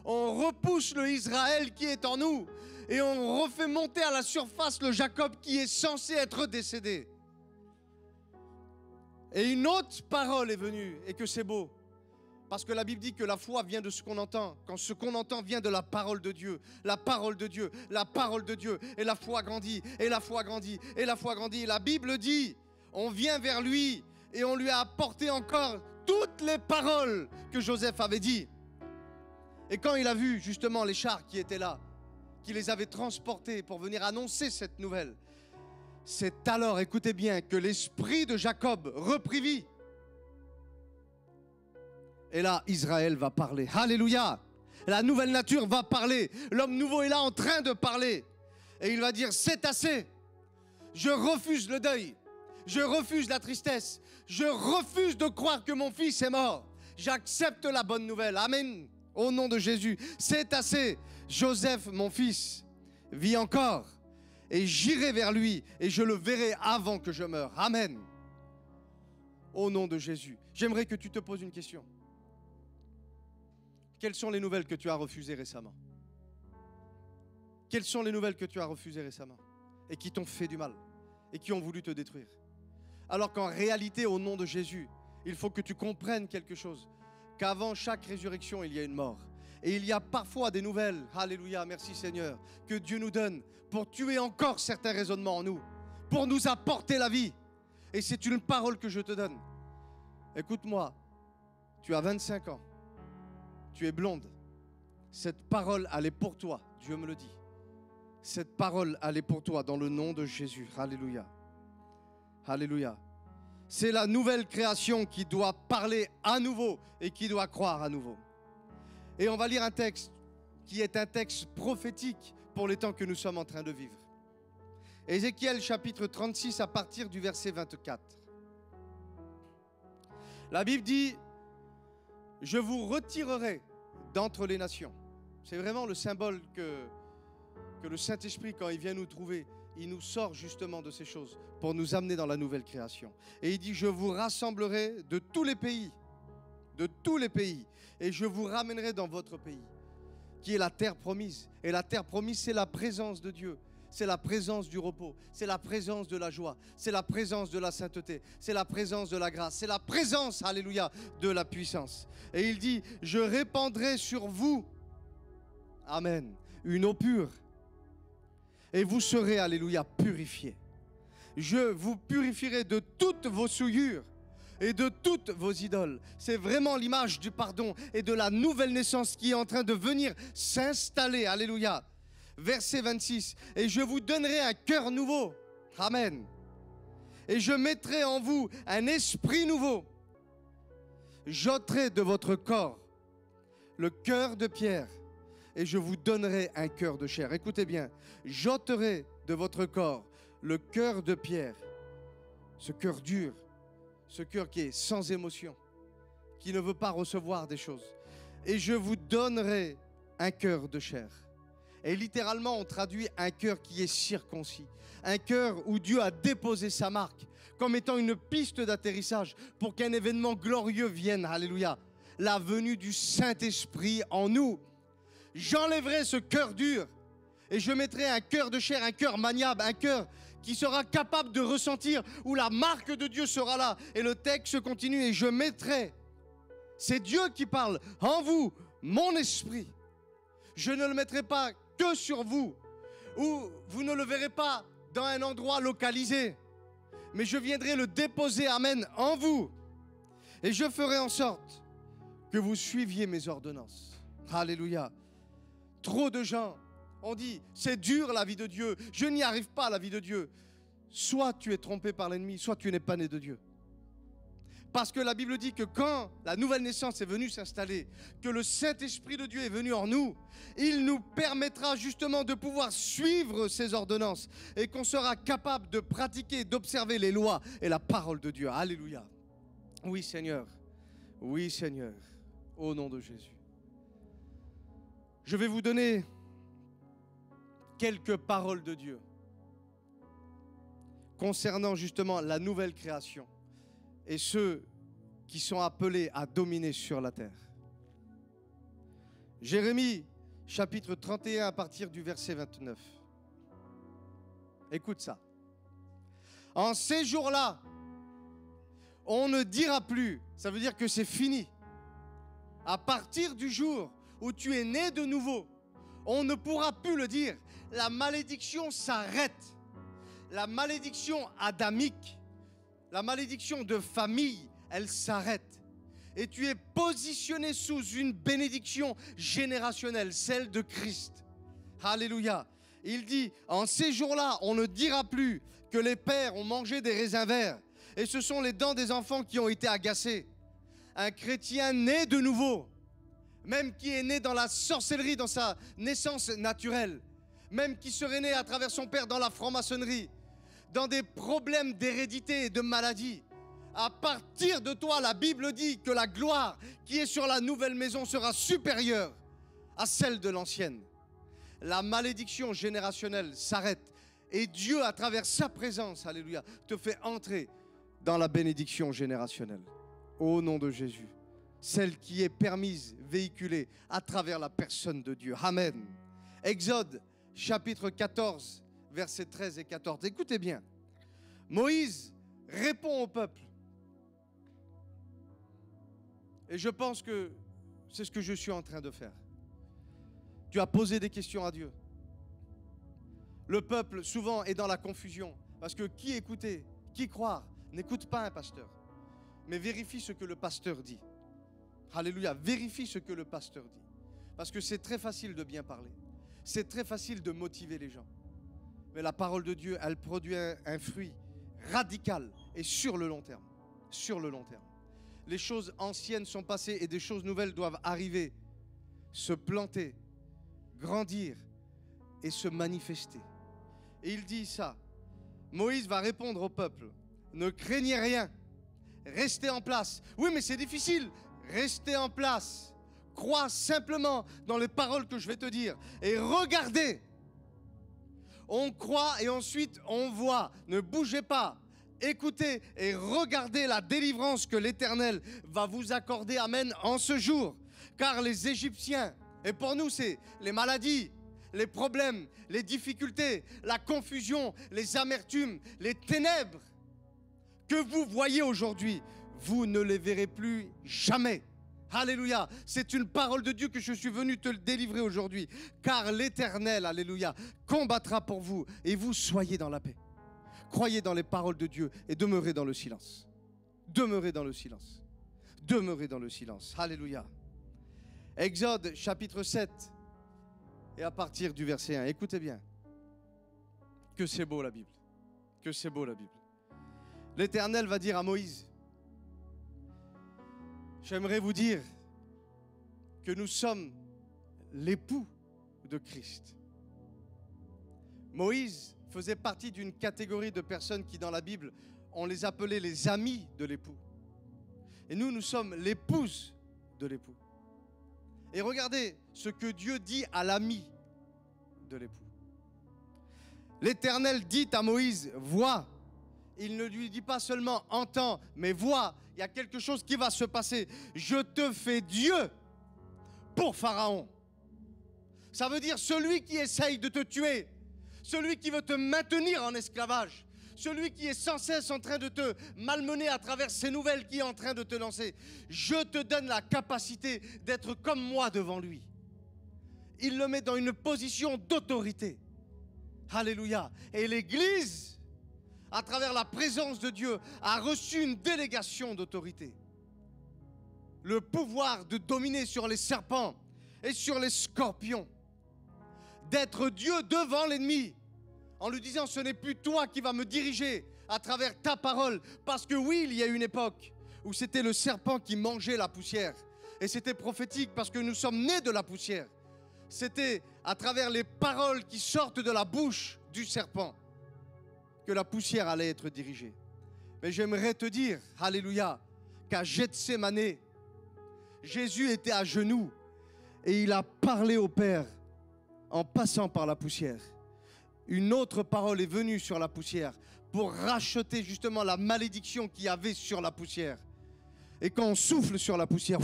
on repousse le Israël qui est en nous et on refait monter à la surface le Jacob qui est censé être décédé. Et une autre parole est venue, et que c'est beau. Parce que la Bible dit que la foi vient de ce qu'on entend. Quand ce qu'on entend vient de la parole de Dieu. La parole de Dieu, la parole de Dieu. Et la foi grandit, et la foi grandit, et la foi grandit. La Bible dit, on vient vers lui et on lui a apporté encore toutes les paroles que Joseph avait dit. Et quand il a vu justement les chars qui étaient là, qui les avaient transportés pour venir annoncer cette nouvelle, c'est alors, écoutez bien, que l'esprit de Jacob reprit vie. Et là, Israël va parler. Alléluia! La nouvelle nature va parler. L'homme nouveau est là en train de parler. Et il va dire, c'est assez. Je refuse le deuil. Je refuse la tristesse. Je refuse de croire que mon fils est mort. J'accepte la bonne nouvelle. Amen. Au nom de Jésus. C'est assez. Joseph, mon fils, vit encore. Et j'irai vers lui et je le verrai avant que je meure. Amen. Au nom de Jésus. J'aimerais que tu te poses une question. Quelles sont les nouvelles que tu as refusées récemment? Quelles sont les nouvelles que tu as refusées récemment et qui t'ont fait du mal et qui ont voulu te détruire? Alors qu'en réalité, au nom de Jésus, il faut que tu comprennes quelque chose. Qu'avant chaque résurrection, il y a une mort. Et il y a parfois des nouvelles, alléluia, merci Seigneur, que Dieu nous donne pour tuer encore certains raisonnements en nous, pour nous apporter la vie. Et c'est une parole que je te donne. Écoute-moi, tu as 25 ans, tu es blonde. Cette parole, elle est pour toi, Dieu me le dit. Cette parole, elle est pour toi dans le nom de Jésus, alléluia. Alléluia. C'est la nouvelle création qui doit parler à nouveau et qui doit croire à nouveau. Et on va lire un texte qui est un texte prophétique pour les temps que nous sommes en train de vivre. Ézéchiel chapitre 36 à partir du verset 24. La Bible dit, je vous retirerai d'entre les nations. C'est vraiment le symbole que le Saint-Esprit, quand il vient nous trouver, il nous sort justement de ces choses pour nous amener dans la nouvelle création. Et il dit, je vous rassemblerai de tous les pays, et je vous ramènerai dans votre pays, qui est la terre promise. Et la terre promise, c'est la présence de Dieu. C'est la présence du repos, c'est la présence de la joie, c'est la présence de la sainteté, c'est la présence de la grâce, c'est la présence, alléluia, de la puissance. Et il dit, je répandrai sur vous, amen, une eau pure, et vous serez, alléluia, purifiés. Je vous purifierai de toutes vos souillures et de toutes vos idoles. C'est vraiment l'image du pardon et de la nouvelle naissance qui est en train de venir s'installer, alléluia. Verset 26, et je vous donnerai un cœur nouveau, amen, et je mettrai en vous un esprit nouveau. J'ôterai de votre corps le cœur de pierre, et je vous donnerai un cœur de chair. Écoutez bien, j'ôterai de votre corps le cœur de pierre, ce cœur dur, ce cœur qui est sans émotion, qui ne veut pas recevoir des choses, et je vous donnerai un cœur de chair. Et littéralement, on traduit un cœur qui est circoncis. Un cœur où Dieu a déposé sa marque comme étant une piste d'atterrissage pour qu'un événement glorieux vienne. Alléluia. La venue du Saint-Esprit en nous. J'enlèverai ce cœur dur et je mettrai un cœur de chair, un cœur maniable, un cœur qui sera capable de ressentir, où la marque de Dieu sera là. Et le texte continue, et je mettrai, c'est Dieu qui parle, en vous, mon esprit. Je ne le mettrai pas que sur vous, ou vous ne le verrez pas dans un endroit localisé, mais je viendrai le déposer, amen, en vous, et je ferai en sorte que vous suiviez mes ordonnances. Alléluia. Trop de gens ont dit, c'est dur la vie de Dieu, je n'y arrive pas la vie de Dieu. Soit tu es trompé par l'ennemi, soit tu n'es pas né de Dieu. Parce que la Bible dit que quand la nouvelle naissance est venue s'installer, que le Saint-Esprit de Dieu est venu en nous, il nous permettra justement de pouvoir suivre ses ordonnances et qu'on sera capable de pratiquer, d'observer les lois et la parole de Dieu. Alléluia. Oui Seigneur, au nom de Jésus. Je vais vous donner quelques paroles de Dieu concernant justement la nouvelle création et ceux qui sont appelés à dominer sur la terre. Jérémie, chapitre 31, à partir du verset 29. Écoute ça. En ces jours-là, on ne dira plus, ça veut dire que c'est fini. À partir du jour où tu es né de nouveau, on ne pourra plus le dire. La malédiction s'arrête. La malédiction adamique, la malédiction de famille, elle s'arrête. Et tu es positionné sous une bénédiction générationnelle, celle de Christ. Alléluia. Il dit, en ces jours-là, on ne dira plus que les pères ont mangé des raisins verts et ce sont les dents des enfants qui ont été agacées. Un chrétien né de nouveau, même qui est né dans la sorcellerie, dans sa naissance naturelle, même qui serait né à travers son père dans la franc-maçonnerie, dans des problèmes d'hérédité et de maladie. À partir de toi, la Bible dit que la gloire qui est sur la nouvelle maison sera supérieure à celle de l'ancienne. La malédiction générationnelle s'arrête et Dieu, à travers sa présence, alléluia, te fait entrer dans la bénédiction générationnelle. Au nom de Jésus, celle qui est permise, véhiculée à travers la personne de Dieu. Amen. Exode, chapitre 14, versets 13 et 14. Écoutez bien. Moïse répond au peuple. Et je pense que c'est ce que je suis en train de faire. Tu as posé des questions à Dieu. Le peuple souvent est dans la confusion. Parce que qui écouter, qui croire, n'écoute pas un pasteur. Mais vérifie ce que le pasteur dit. Alléluia, vérifie ce que le pasteur dit. Parce que c'est très facile de bien parler. C'est très facile de motiver les gens. Mais la parole de Dieu, elle produit un fruit radical et sur le long terme. Sur le long terme. Les choses anciennes sont passées et des choses nouvelles doivent arriver se planter, grandir et se manifester. Et il dit ça. Moïse va répondre au peuple. Ne craignez rien. Restez en place. Oui, mais c'est difficile. Restez en place. Crois simplement dans les paroles que je vais te dire. Et regardez. On croit et ensuite on voit. Ne bougez pas. Écoutez et regardez la délivrance que l'Éternel va vous accorder, amen, en ce jour. Car les Égyptiens, et pour nous c'est les maladies, les problèmes, les difficultés, la confusion, les amertumes, les ténèbres que vous voyez aujourd'hui, vous ne les verrez plus jamais. Alléluia. C'est une parole de Dieu que je suis venu te délivrer aujourd'hui. Car l'Éternel, alléluia, combattra pour vous et vous soyez dans la paix. Croyez dans les paroles de Dieu et demeurez dans le silence. Demeurez dans le silence. Demeurez dans le silence. Alléluia. Exode chapitre 7 et à partir du verset 1. Écoutez bien. Que c'est beau la Bible. Que c'est beau la Bible. L'Éternel va dire à Moïse, j'aimerais vous dire que nous sommes l'époux de Christ. Moïse faisait partie d'une catégorie de personnes qui dans la Bible, on les appelait les amis de l'époux. Et nous sommes l'épouse de l'époux. Et regardez ce que Dieu dit à l'ami de l'époux. L'Éternel dit à Moïse, vois. Il ne lui dit pas seulement entends, mais vois, il y a quelque chose qui va se passer. Je te fais Dieu pour Pharaon. Ça veut dire celui qui essaye de te tuer, celui qui veut te maintenir en esclavage, celui qui est sans cesse en train de te malmener à travers ces nouvelles qui est en train de te lancer. Je te donne la capacité d'être comme moi devant lui. Il le met dans une position d'autorité. Alléluia. Et l'Église, à travers la présence de Dieu, a reçu une délégation d'autorité. Le pouvoir de dominer sur les serpents et sur les scorpions. D'être Dieu devant l'ennemi. En lui disant, ce n'est plus toi qui vas me diriger à travers ta parole. Parce que oui, il y a une époque où c'était le serpent qui mangeait la poussière. Et c'était prophétique parce que nous sommes nés de la poussière. C'était à travers les paroles qui sortent de la bouche du serpent que la poussière allait être dirigée. Mais j'aimerais te dire, alléluia, qu'à Gethsémané, Jésus était à genoux et il a parlé au Père en passant par la poussière. Une autre parole est venue sur la poussière pour racheter justement la malédiction qu'il y avait sur la poussière. Et quand on souffle sur la poussière,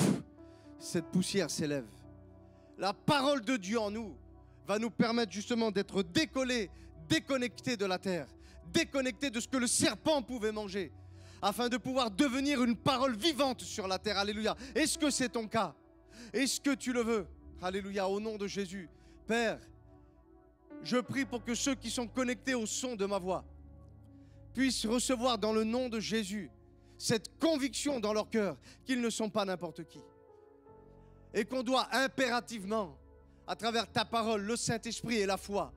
cette poussière s'élève. La parole de Dieu en nous va nous permettre justement d'être décollés, déconnectés de la terre, déconnectés de ce que le serpent pouvait manger, afin de pouvoir devenir une parole vivante sur la terre. Alléluia. Est-ce que c'est ton cas? Est-ce que tu le veux? Alléluia, au nom de Jésus. Père, je prie pour que ceux qui sont connectés au son de ma voix puissent recevoir dans le nom de Jésus cette conviction dans leur cœur qu'ils ne sont pas n'importe qui. Et qu'on doit impérativement, à travers ta parole, le Saint-Esprit et la foi,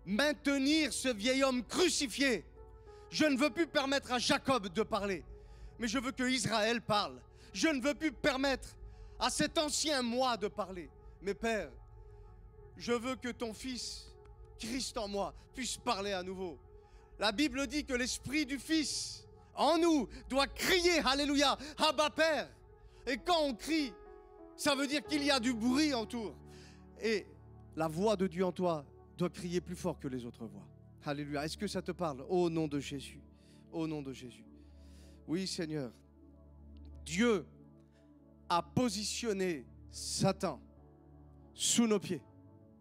maintenir ce vieil homme crucifié. Je ne veux plus permettre à Jacob de parler, mais je veux que Israël parle. Je ne veux plus permettre à cet ancien moi de parler. Mais Père, je veux que ton Fils, Christ en moi, puisse parler à nouveau. La Bible dit que l'Esprit du Fils en nous doit crier, alléluia, Abba Père. Et quand on crie, ça veut dire qu'il y a du bruit autour. Et la voix de Dieu en toi doit crier plus fort que les autres voix. Alléluia. Est-ce que ça te parle? Au nom de Jésus. Au nom de Jésus. Oui, Seigneur. Dieu a positionné Satan sous nos pieds.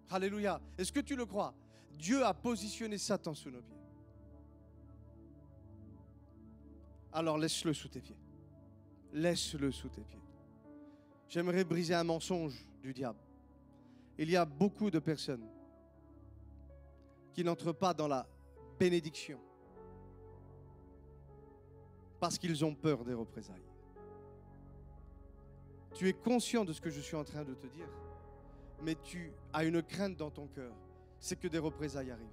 Alléluia. Est-ce que tu le crois? Dieu a positionné Satan sous nos pieds. Alors laisse-le sous tes pieds. Laisse-le sous tes pieds. J'aimerais briser un mensonge du diable. Il y a beaucoup de personnes qui n'entrent pas dans la bénédiction parce qu'ils ont peur des représailles. Tu es conscient de ce que je suis en train de te dire, mais tu as une crainte dans ton cœur, c'est que des représailles arrivent.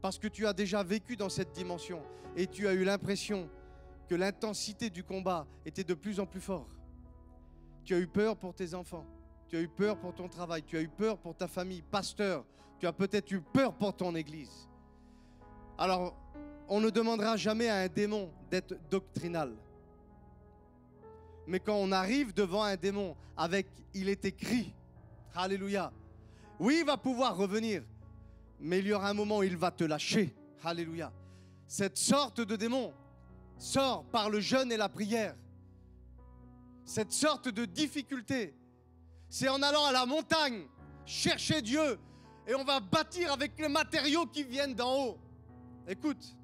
Parce que tu as déjà vécu dans cette dimension et tu as eu l'impression que l'intensité du combat était de plus en plus forte. Tu as eu peur pour tes enfants, tu Tu as eu peur pour ton travail, tu as eu peur pour ta famille. Pasteur, tu as peut-être eu peur pour ton église. Alors, on ne demandera jamais à un démon d'être doctrinal. Mais quand on arrive devant un démon avec « il est écrit », alléluia, oui, il va pouvoir revenir, mais il y aura un moment où il va te lâcher, alléluia. Cette sorte de démon sort par le jeûne et la prière. Cette sorte de difficulté, c'est en allant à la montagne, chercher Dieu, et on va bâtir avec les matériaux qui viennent d'en haut. Écoute,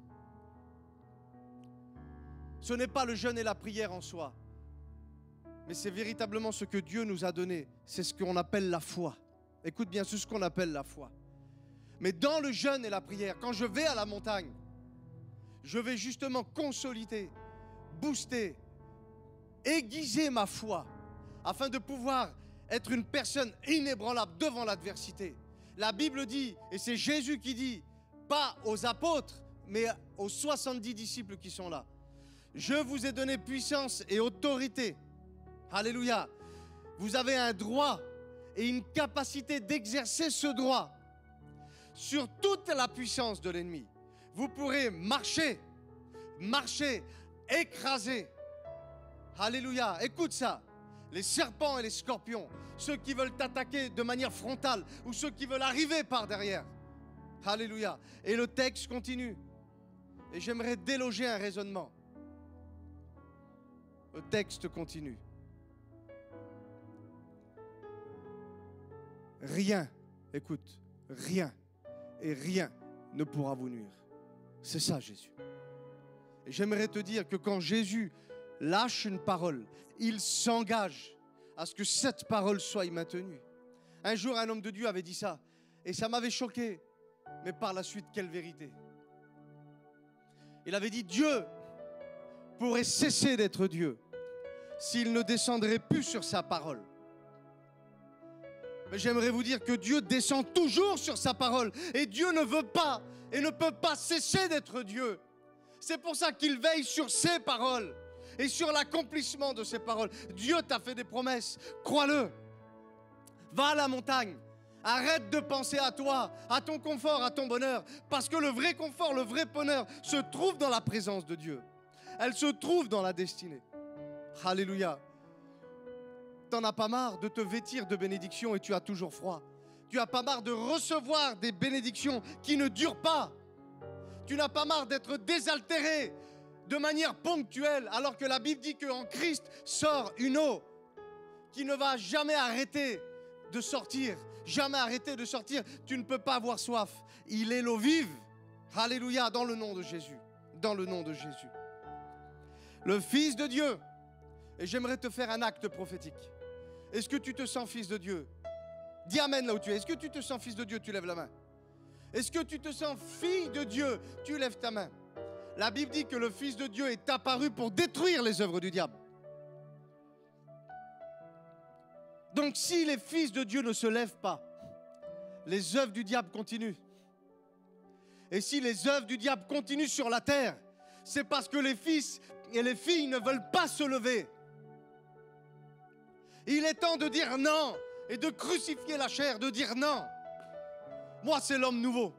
ce n'est pas le jeûne et la prière en soi, mais c'est véritablement ce que Dieu nous a donné. C'est ce qu'on appelle la foi. Écoute bien, c'est ce qu'on appelle la foi. Mais dans le jeûne et la prière, quand je vais à la montagne, je vais justement consolider, booster, aiguiser ma foi, afin de pouvoir être une personne inébranlable devant l'adversité. La Bible dit, et c'est Jésus qui dit, pas aux apôtres, mais aux 70 disciples qui sont là. Je vous ai donné puissance et autorité. Alléluia. Vous avez un droit et une capacité d'exercer ce droit sur toute la puissance de l'ennemi. Vous pourrez marcher, écraser. Alléluia. Écoute ça. Les serpents et les scorpions, ceux qui veulent t'attaquer de manière frontale ou ceux qui veulent arriver par derrière. Alléluia. Et le texte continue. Et j'aimerais déloger un raisonnement. Le texte continue. Rien, écoute, rien et rien ne pourra vous nuire. C'est ça Jésus. Et j'aimerais te dire que quand Jésus lâche une parole, il s'engage à ce que cette parole soit maintenue. Un jour, un homme de Dieu avait dit ça et ça m'avait choqué. Mais par la suite, quelle vérité. Il avait dit, Dieu pourrait cesser d'être Dieu s'il ne descendrait plus sur sa parole. Mais j'aimerais vous dire que Dieu descend toujours sur sa parole. Et Dieu ne veut pas et ne peut pas cesser d'être Dieu. C'est pour ça qu'il veille sur ses paroles et sur l'accomplissement de ses paroles. Dieu t'a fait des promesses, crois-le. Va à la montagne. Arrête de penser à toi, à ton confort, à ton bonheur. Parce que le vrai confort, le vrai bonheur se trouve dans la présence de Dieu. Elle se trouve dans la destinée. Alléluia. T'en as pas marre de te vêtir de bénédictions et tu as toujours froid. Tu as pas marre de recevoir des bénédictions qui ne durent pas. Tu n'as pas marre d'être désaltéré de manière ponctuelle, alors que la Bible dit qu'en Christ sort une eau qui ne va jamais arrêter de sortir. Jamais arrêter de sortir. Tu ne peux pas avoir soif. Il est l'eau vive. Alléluia, dans le nom de Jésus. Dans le nom de Jésus. Le Fils de Dieu. Et j'aimerais te faire un acte prophétique. Est-ce que tu te sens fils de Dieu? Dis amen là où tu es. Est-ce que tu te sens fils de Dieu? Tu lèves la main. Est-ce que tu te sens fille de Dieu? Tu lèves ta main. La Bible dit que le Fils de Dieu est apparu pour détruire les œuvres du diable. Donc si les fils de Dieu ne se lèvent pas, les œuvres du diable continuent. Et si les œuvres du diable continuent sur la terre, c'est parce que les fils et les filles ne veulent pas se lever. Il est temps de dire non et de crucifier la chair, de dire non. Moi, c'est l'homme nouveau.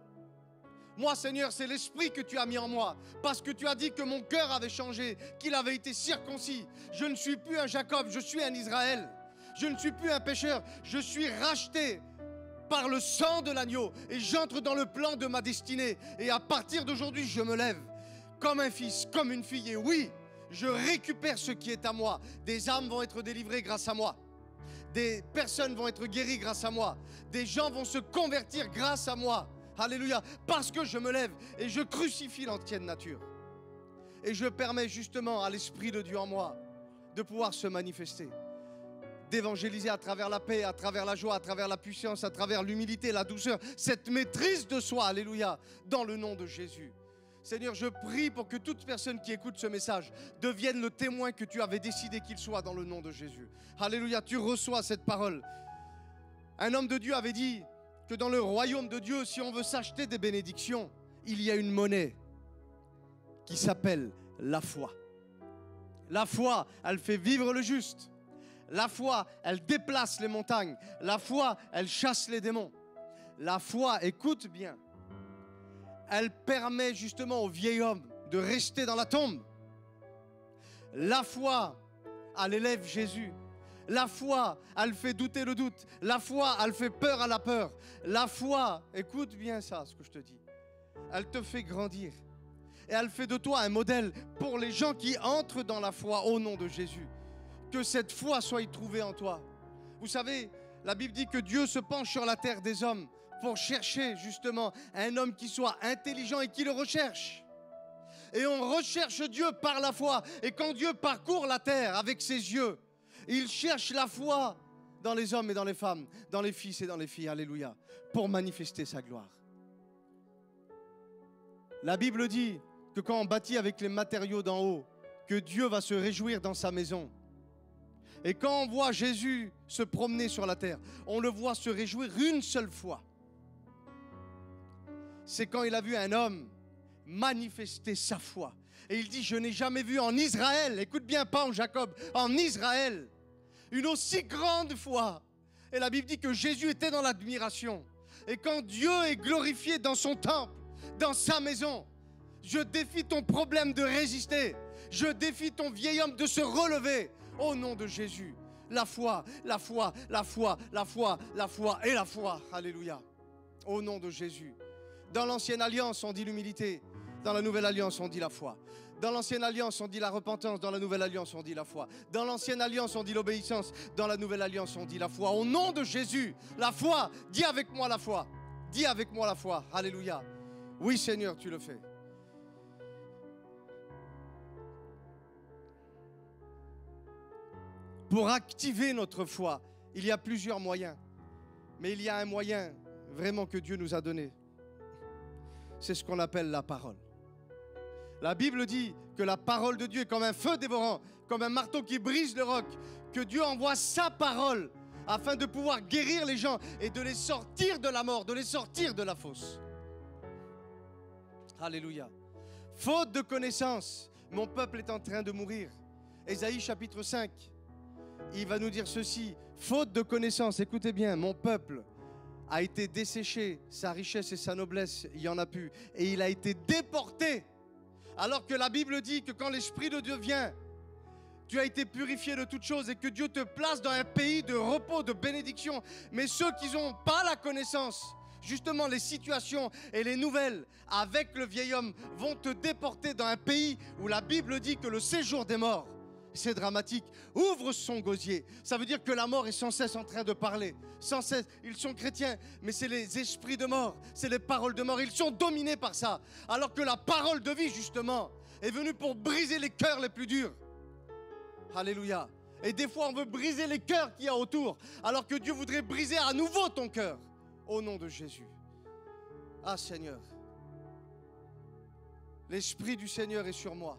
Moi, Seigneur, c'est l'esprit que tu as mis en moi. Parce que tu as dit que mon cœur avait changé, qu'il avait été circoncis. Je ne suis plus un Jacob, je suis un Israël. Je ne suis plus un pécheur, je suis racheté par le sang de l'agneau. Et j'entre dans le plan de ma destinée. Et à partir d'aujourd'hui, je me lève comme un fils, comme une fille. Et oui, je récupère ce qui est à moi. Des âmes vont être délivrées grâce à moi. Des personnes vont être guéries grâce à moi. Des gens vont se convertir grâce à moi. Alléluia. Parce que je me lève et je crucifie l'ancienne nature. Et je permets justement à l'Esprit de Dieu en moi de pouvoir se manifester. D'évangéliser à travers la paix, à travers la joie, à travers la puissance, à travers l'humilité, la douceur. Cette maîtrise de soi. Alléluia. Dans le nom de Jésus. Seigneur, je prie pour que toute personne qui écoute ce message devienne le témoin que tu avais décidé qu'il soit dans le nom de Jésus. Alléluia, tu reçois cette parole. Un homme de Dieu avait dit que dans le royaume de Dieu, si on veut s'acheter des bénédictions, il y a une monnaie qui s'appelle la foi. La foi, elle fait vivre le juste. La foi, elle déplace les montagnes. La foi, elle chasse les démons. La foi, écoute bien, elle permet justement au vieil homme de rester dans la tombe. La foi, elle élève Jésus. La foi, elle fait douter le doute. La foi, elle fait peur à la peur. La foi, écoute bien ça, ce que je te dis. Elle te fait grandir. Et elle fait de toi un modèle pour les gens qui entrent dans la foi au nom de Jésus. Que cette foi soit trouvée en toi. Vous savez, la Bible dit que Dieu se penche sur la terre des hommes pour chercher justement un homme qui soit intelligent et qui le recherche. Et on recherche Dieu par la foi. Et quand Dieu parcourt la terre avec ses yeux, il cherche la foi dans les hommes et dans les femmes, dans les fils et dans les filles, alléluia, pour manifester sa gloire. La Bible dit que quand on bâtit avec les matériaux d'en haut, que Dieu va se réjouir dans sa maison. Et quand on voit Jésus se promener sur la terre, on le voit se réjouir une seule fois. C'est quand il a vu un homme manifester sa foi. Et il dit, je n'ai jamais vu en Israël, écoute bien, pas en Jacob, en Israël, une aussi grande foi. Et la Bible dit que Jésus était dans l'admiration. Et quand Dieu est glorifié dans son temple, dans sa maison, je défie ton problème de résister. Je défie ton vieil homme de se relever. Au nom de Jésus, la foi, la foi, la foi, la foi, la foi et la foi. Alléluia. Au nom de Jésus. Dans l'ancienne alliance, on dit l'humilité. Dans la nouvelle alliance, on dit la foi. Dans l'ancienne alliance, on dit la repentance. Dans la nouvelle alliance, on dit la foi. Dans l'ancienne alliance, on dit l'obéissance. Dans la nouvelle alliance, on dit la foi. Au nom de Jésus, la foi. Dis avec moi la foi. Dis avec moi la foi. Alléluia. Oui, Seigneur, tu le fais. Pour activer notre foi, il y a plusieurs moyens. Mais il y a un moyen vraiment que Dieu nous a donné. C'est ce qu'on appelle la parole. La Bible dit que la parole de Dieu est comme un feu dévorant, comme un marteau qui brise le roc, que Dieu envoie sa parole afin de pouvoir guérir les gens et de les sortir de la mort, de les sortir de la fosse. Alléluia. Faute de connaissance, mon peuple est en train de mourir. Ésaïe chapitre 5. Il va nous dire ceci, faute de connaissance, écoutez bien, mon peuple a été desséché, sa richesse et sa noblesse, il n'y en a plus. Et il a été déporté. Alors que la Bible dit que quand l'Esprit de Dieu vient, tu as été purifié de toutes choses et que Dieu te place dans un pays de repos, de bénédiction. Mais ceux qui n'ont pas la connaissance, justement les situations et les nouvelles avec le vieil homme vont te déporter dans un pays où la Bible dit que le séjour des morts, c'est dramatique. Ouvre son gosier. Ça veut dire que la mort est sans cesse en train de parler. Sans cesse. Ils sont chrétiens, mais c'est les esprits de mort. C'est les paroles de mort. Ils sont dominés par ça. Alors que la parole de vie, justement, est venue pour briser les cœurs les plus durs. Alléluia. Et des fois, on veut briser les cœurs qu'il y a autour. Alors que Dieu voudrait briser à nouveau ton cœur. Au nom de Jésus. Ah Seigneur. L'Esprit du Seigneur est sur moi.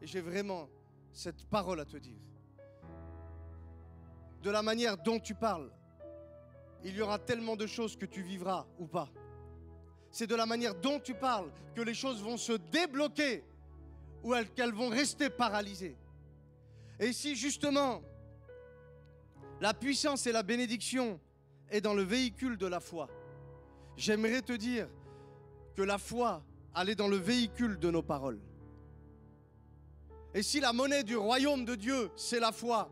Et j'ai vraiment cette parole à te dire. De la manière dont tu parles, il y aura tellement de choses que tu vivras ou pas. C'est de la manière dont tu parles que les choses vont se débloquer ou qu'elles vont rester paralysées. Et si justement la puissance et la bénédiction est dans le véhicule de la foi, j'aimerais te dire que la foi, elle est dans le véhicule de nos paroles. Et si la monnaie du royaume de Dieu, c'est la foi,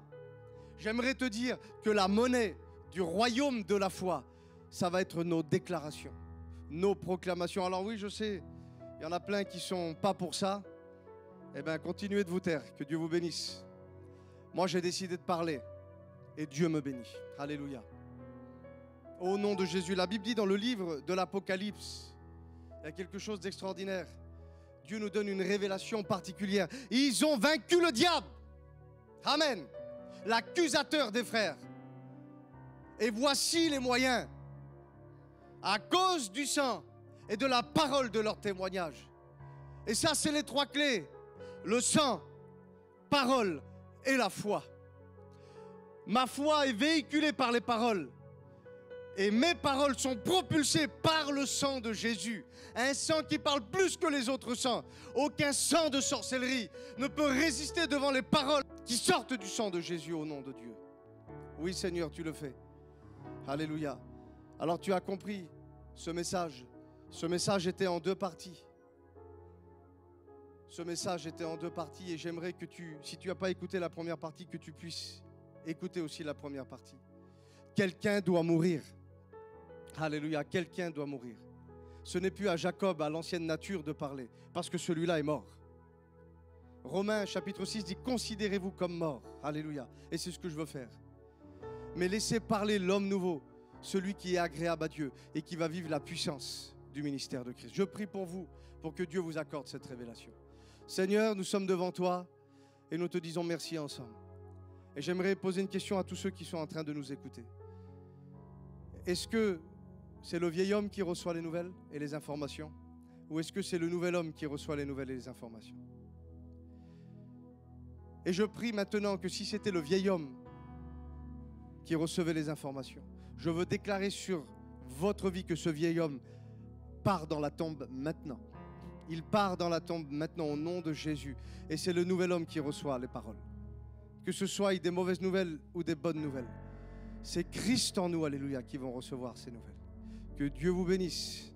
j'aimerais te dire que la monnaie du royaume de la foi, ça va être nos déclarations, nos proclamations. Alors oui, je sais, il y en a plein qui ne sont pas pour ça. Eh bien, continuez de vous taire, que Dieu vous bénisse. Moi, j'ai décidé de parler et Dieu me bénit. Alléluia. Au nom de Jésus, la Bible dit dans le livre de l'Apocalypse, il y a quelque chose d'extraordinaire. Dieu nous donne une révélation particulière. Ils ont vaincu le diable. Amen. L'accusateur des frères. Et voici les moyens. À cause du sang et de la parole de leur témoignage. Et ça, c'est les trois clés. Le sang, parole et la foi. Ma foi est véhiculée par les paroles. Et mes paroles sont propulsées par le sang de Jésus. Un sang qui parle plus que les autres sangs. Aucun sang de sorcellerie ne peut résister devant les paroles qui sortent du sang de Jésus au nom de Dieu. Oui, Seigneur, tu le fais. Alléluia. Alors tu as compris ce message. Ce message était en deux parties. Ce message était en deux parties et j'aimerais que si tu n'as pas écouté la première partie, que tu puisses écouter aussi la première partie. Quelqu'un doit mourir. Alléluia, quelqu'un doit mourir. Ce n'est plus à Jacob, à l'ancienne nature de parler, parce que celui-là est mort. Romains chapitre 6 dit, considérez-vous comme mort. Alléluia. Et c'est ce que je veux faire. Mais laissez parler l'homme nouveau, celui qui est agréable à Dieu et qui va vivre la puissance du ministère de Christ. Je prie pour vous, pour que Dieu vous accorde cette révélation. Seigneur, nous sommes devant toi et nous te disons merci ensemble. Et j'aimerais poser une question à tous ceux qui sont en train de nous écouter. Est-ce que c'est le vieil homme qui reçoit les nouvelles et les informations? Ou est-ce que c'est le nouvel homme qui reçoit les nouvelles et les informations? Et je prie maintenant que si c'était le vieil homme qui recevait les informations, je veux déclarer sur votre vie que ce vieil homme part dans la tombe maintenant. Il part dans la tombe maintenant au nom de Jésus. Et c'est le nouvel homme qui reçoit les paroles. Que ce soit des mauvaises nouvelles ou des bonnes nouvelles. C'est Christ en nous, alléluia, qui vont recevoir ces nouvelles. Que Dieu vous bénisse.